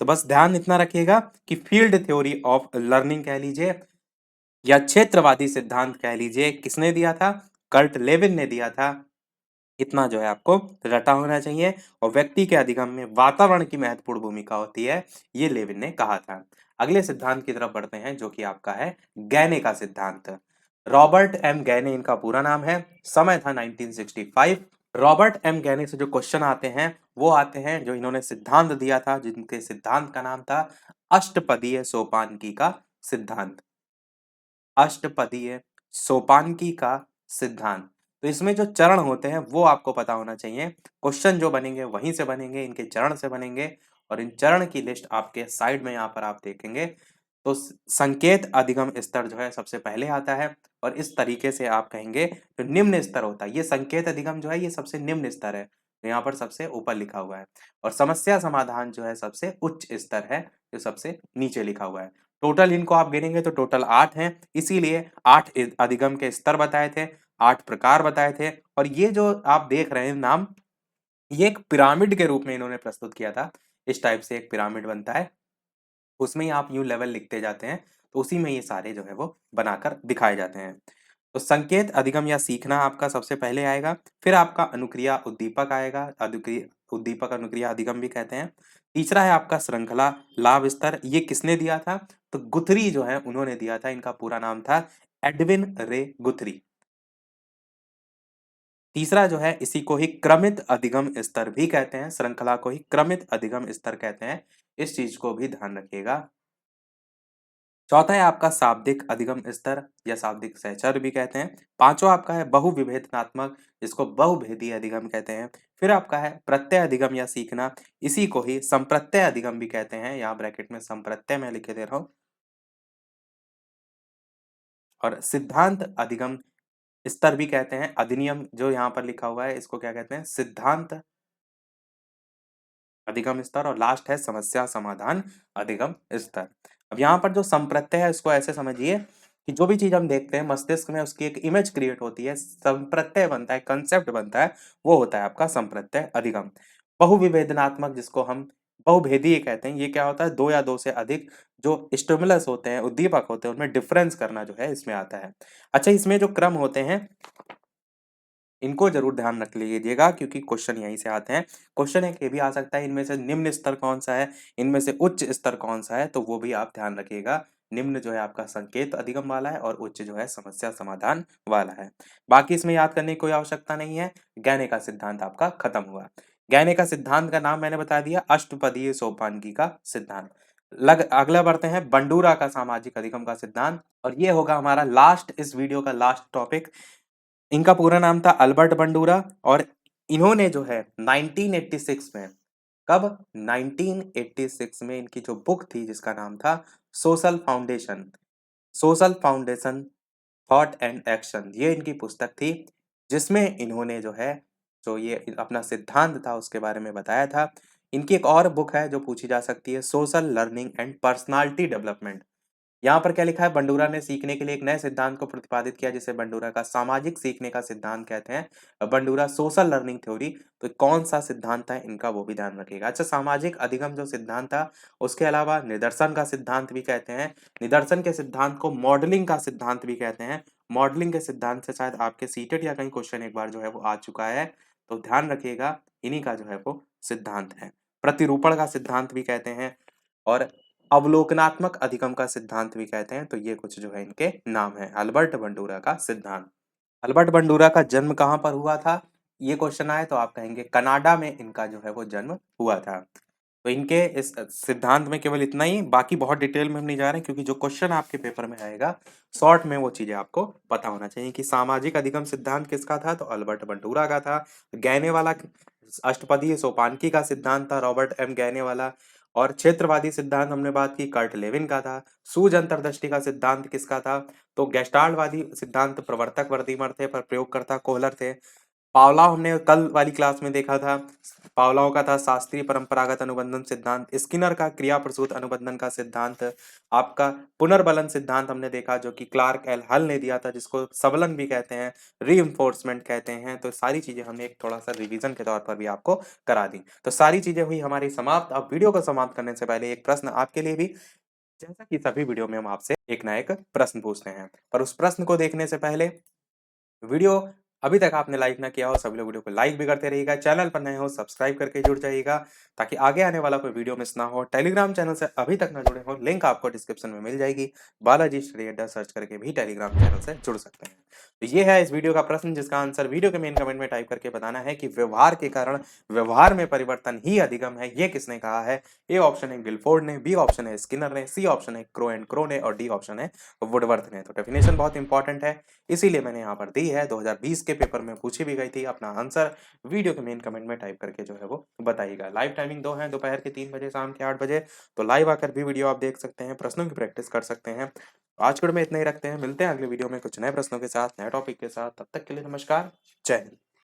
तो बस ध्यान इतना रखिएगा कि फील्ड थ्योरी ऑफ लर्निंग कह लीजिए या क्षेत्रवादी सिद्धांत कह लीजिए, किसने दिया था? कर्ट लेविन ने दिया था। इतना जो है आपको रटा होना चाहिए। और व्यक्ति के अधिगम में वातावरण की महत्वपूर्ण भूमिका होती है, ये लेविन ने कहा था। अगले सिद्धांत की तरफ बढ़ते हैं, जो कि आपका है गैने का सिद्धांत। रॉबर्ट एम गैने इनका पूरा नाम है। समय था 1965। रॉबर्ट एम गैने से जो क्वेश्चन आते हैं वो आते हैं जो इन्होंने सिद्धांत दिया था, जिनके सिद्धांत का नाम था अष्टपदीय सोपानकी का सिद्धांत। अष्टपदीय सोपानकी का सिद्धांत। तो इसमें जो चरण होते हैं वो आपको पता होना चाहिए। क्वेश्चन जो बनेंगे वहीं से बनेंगे, इनके चरण से बनेंगे, और इन चरण की लिस्ट आपके साइड में यहाँ पर आप देखेंगे। तो संकेत अधिगम स्तर जो है सबसे पहले आता है, और इस तरीके से आप कहेंगे तो निम्न स्तर होता है। ये संकेत अधिगम जो है ये सबसे निम्न स्तर है, तो यहाँ पर सबसे ऊपर लिखा हुआ है। और समस्या समाधान जो है सबसे उच्च स्तर है, जो सबसे नीचे लिखा हुआ है। टोटल इनको आप गिनेंगे तो टोटल 8 हैं, इसीलिए 8 अधिगम के स्तर बताए थे, 8 प्रकार बताए थे। और ये जो आप देख रहे हैं नाम, ये एक पिरामिड के रूप में इन्होंने प्रस्तुत किया था। इस टाइप से एक पिरामिड बनता है, उसमें ही आप यूं लेवल लिखते जाते हैं, तो उसी में ये सारे जो है वो बनाकर दिखाए जाते हैं। तो संकेत अधिगम या सीखना आपका सबसे पहले आएगा, फिर आपका अनुक्रिया उद्दीपक आएगा, उद्दीपक अनुक्रिया अधिगम भी कहते हैं। तीसरा है आपका श्रृंखला लाभ स्तर, ये किसने दिया था? तो गुथरी जो है उन्होंने दिया था, इनका पूरा नाम था एडविन रे गुथरी। तीसरा जो है इसी को ही क्रमित अधिगम स्तर भी कहते हैं, श्रृंखला को ही क्रमित अधिगम स्तर कहते हैं, इस चीज को भी ध्यान रखिएगा। चौथा है आपका शाब्दिक अधिगम स्तर या शाब्दिक सहचर भी कहते हैं। पांचवा आपका है बहुविभेदनात्मक, जिसको बहुभेदीय अधिगम कहते हैं। फिर आपका है प्रत्यय अधिगम या सीखना, इसी को ही संप्रत्यय अधिगम भी कहते हैं। यहाँ ब्रैकेट में संप्रत्यय में लिखे दे रहा हूं। और सिद्धांत अधिगम स्तर भी कहते हैं। अधिनियम जो यहाँ पर लिखा हुआ है इसको क्या कहते हैं? सिद्धांत अधिगम स्तर। और लास्ट है समस्या समाधान अधिगम स्तर। अब यहाँ पर जो संप्रत्यय है इसको ऐसे समझिए कि जो भी चीज हम देखते हैं मस्तिष्क में उसकी एक इमेज क्रिएट होती है, संप्रत्यय बनता है, कंसेप्ट बनता है, वो होता है आपका संप्रत्यय अधिगम। बहुविभेदनात्मक जिसको हम बहुभेदीय कहते हैं, ये क्या होता है? दो या दो से अधिक जो स्टिमुलस होते हैं, उद्दीपक होते हैं, उनमें डिफरेंस करना जो है इसमें आता है। अच्छा, इसमें जो क्रम होते हैं इनको जरूर ध्यान रख लीजिएगा क्योंकि क्वेश्चन यहीं से आते हैं। क्वेश्चन एक ये भी आ सकता है, इनमें से निम्न स्तर कौन सा है, इनमें से उच्च स्तर कौन सा है, तो वो भी आप ध्यान रखिएगा। निम्न जो है आपका संकेत अधिगम वाला है और उच्च जो है समस्या समाधान वाला है। बाकी इसमें याद करने की कोई आवश्यकता नहीं है। गैने का सिद्धांत आपका खत्म हुआ। गैने का सिद्धांत का नाम मैंने बता दिया, अष्टपदीय सोपानकी का सिद्धांत। अगला बढ़ते हैं बंडूरा का सामाजिक अधिगम का सिद्धांत, और ये होगा हमारा लास्ट, इस वीडियो का लास्ट टॉपिक। इनका पूरा नाम था अल्बर्ट बंडूरा, और इन्होंने जो है 1986 में, कब? 1986 में इनकी जो बुक थी जिसका नाम था social foundation, social foundation thought and action, ये इनकी पुस्तक थी जिसमें इन्होंने जो है जो ये अपना सिद्धांत था उसके बारे में बताया था। इनकी एक और बुक है जो पूछी जा सकती है, social learning and personality development. यहाँ पर क्या लिखा है? बंडूरा ने सीखने के लिए एक नए सिद्धांत को प्रतिपादित किया जिसे बंडूरा का सामाजिक सीखने का सिद्धांत कहते हैं। बंडूरा सोशल लर्निंग थ्योरी, तो कौन सा सिद्धांत है इनका वो भी ध्यान रखिएगा। अच्छा, सामाजिक अधिगम जो सिद्धांत था उसके अलावा निदर्शन का सिद्धांत भी कहते हैं। निदर्शन के सिद्धांत को मॉडलिंग का सिद्धांत भी कहते हैं। मॉडलिंग के सिद्धांत से शायद आपके सीटेट या कहीं क्वेश्चन एक बार जो है वो आ चुका है, तो ध्यान रखिएगा, इन्हीं का जो है वो सिद्धांत है। प्रतिरूपण का सिद्धांत भी कहते हैं और अवलोकनात्मक अधिगम का सिद्धांत भी कहते हैं। तो ये कुछ जो है इनके नाम है, अल्बर्ट बंडूरा का सिद्धांत। अल्बर्ट बंडूरा का जन्म कहाँ पर हुआ था? ये क्वेश्चन आए तो आप कहेंगे कनाडा में इनका जो है वो जन्म हुआ था। तो इनके इस सिद्धांत में केवल इतना ही, बाकी बहुत डिटेल में हम नहीं जा रहे हैं क्योंकि जो क्वेश्चन आपके पेपर में आएगा शॉर्ट में वो चीजें आपको पता होना चाहिए कि सामाजिक अधिगम सिद्धांत किसका था, तो अल्बर्ट बंडूरा का था। गैने वाला अष्टपदीय सोपानकी का सिद्धांत था रॉबर्ट एम गैने वाला। और क्षेत्रवादी सिद्धांत हमने बात की, कर्ट लेविन का था। सूझ अंतर्दृष्टि का सिद्धांत किसका था? तो गेस्टाल्टवादी सिद्धांत प्रवर्तक वर्दीमर थे पर प्रयोगकर्ता कोहलर थे। पावलाव हमने कल वाली क्लास में देखा था, पावलाव का था शास्त्रीय परंपरागत अनुबंधन सिद्धांत। स्किनर का क्रिया प्रसूत अनुबंधन का सिद्धांत। आपका पुनर्बलन सिद्धांत हमने देखा जो कि क्लार्क एल हल ने दिया था, जिसको सबलन भी कहते हैं, रीइंफोर्समेंट कहते हैं। तो सारी चीजें हमने एक थोड़ा सा रिवीजन के तौर पर भी आपको करा दी। तो सारी चीजें हुई हमारी समाप्त। अब वीडियो को समाप्त करने से पहले एक प्रश्न आपके लिए भी, जैसा कि सभी वीडियो में हम आपसे एक ना एक प्रश्न पूछते हैं, पर उस प्रश्न को देखने से पहले वीडियो अभी तक आपने लाइक ना किया हो, सभी लोग वीडियो को लाइक भी करते रहिएगा। चैनल पर नए हो सब्सक्राइब करके जुड़ जाइएगा ताकि आगे आने वाला कोई वीडियो मिस ना हो। टेलीग्राम चैनल से अभी तक ना जुड़े हो, लिंक आपको डिस्क्रिप्शन में मिल जाएगी। बालाजी स्टडी अड्डा सर्च करके भी टेलीग्राम चैनल से जुड़ सकते हैं। तो ये है इस वीडियो का प्रश्न जिसका आंसर वीडियो के मेन कमेंट में टाइप करके बताना है कि व्यवहार के कारण व्यवहार में परिवर्तन ही अधिगम है, ये किसने कहा है? ए ऑप्शन है गिलफोर्ड ने, बी ऑप्शन है स्किनर ने, सी ऑप्शन है क्रो एंड क्रो ने, और डी ऑप्शन है वुडवर्थ ने। तो डेफिनेशन बहुत इंपॉर्टेंट है, इसीलिए मैंने यहाँ पर दी है। 2020 के पेपर में पूछी भी गई थी। अपना आंसर वीडियो के मेन कमेंट में टाइप करके जो है वो बताइएगा। लाइव टाइमिंग दो है, दोपहर के 3 बजे, शाम के 8 बजे। तो लाइव आकर भी वीडियो आप देख सकते हैं, प्रश्नों की प्रैक्टिस कर सकते हैं। आज के वीडियो में इतना ही रखते हैं, मिलते हैं अगले वीडियो में कुछ नए प्रश्नों के साथ, नए टॉपिक के साथ। तब तक के लिए नमस्कार, जय हिंद।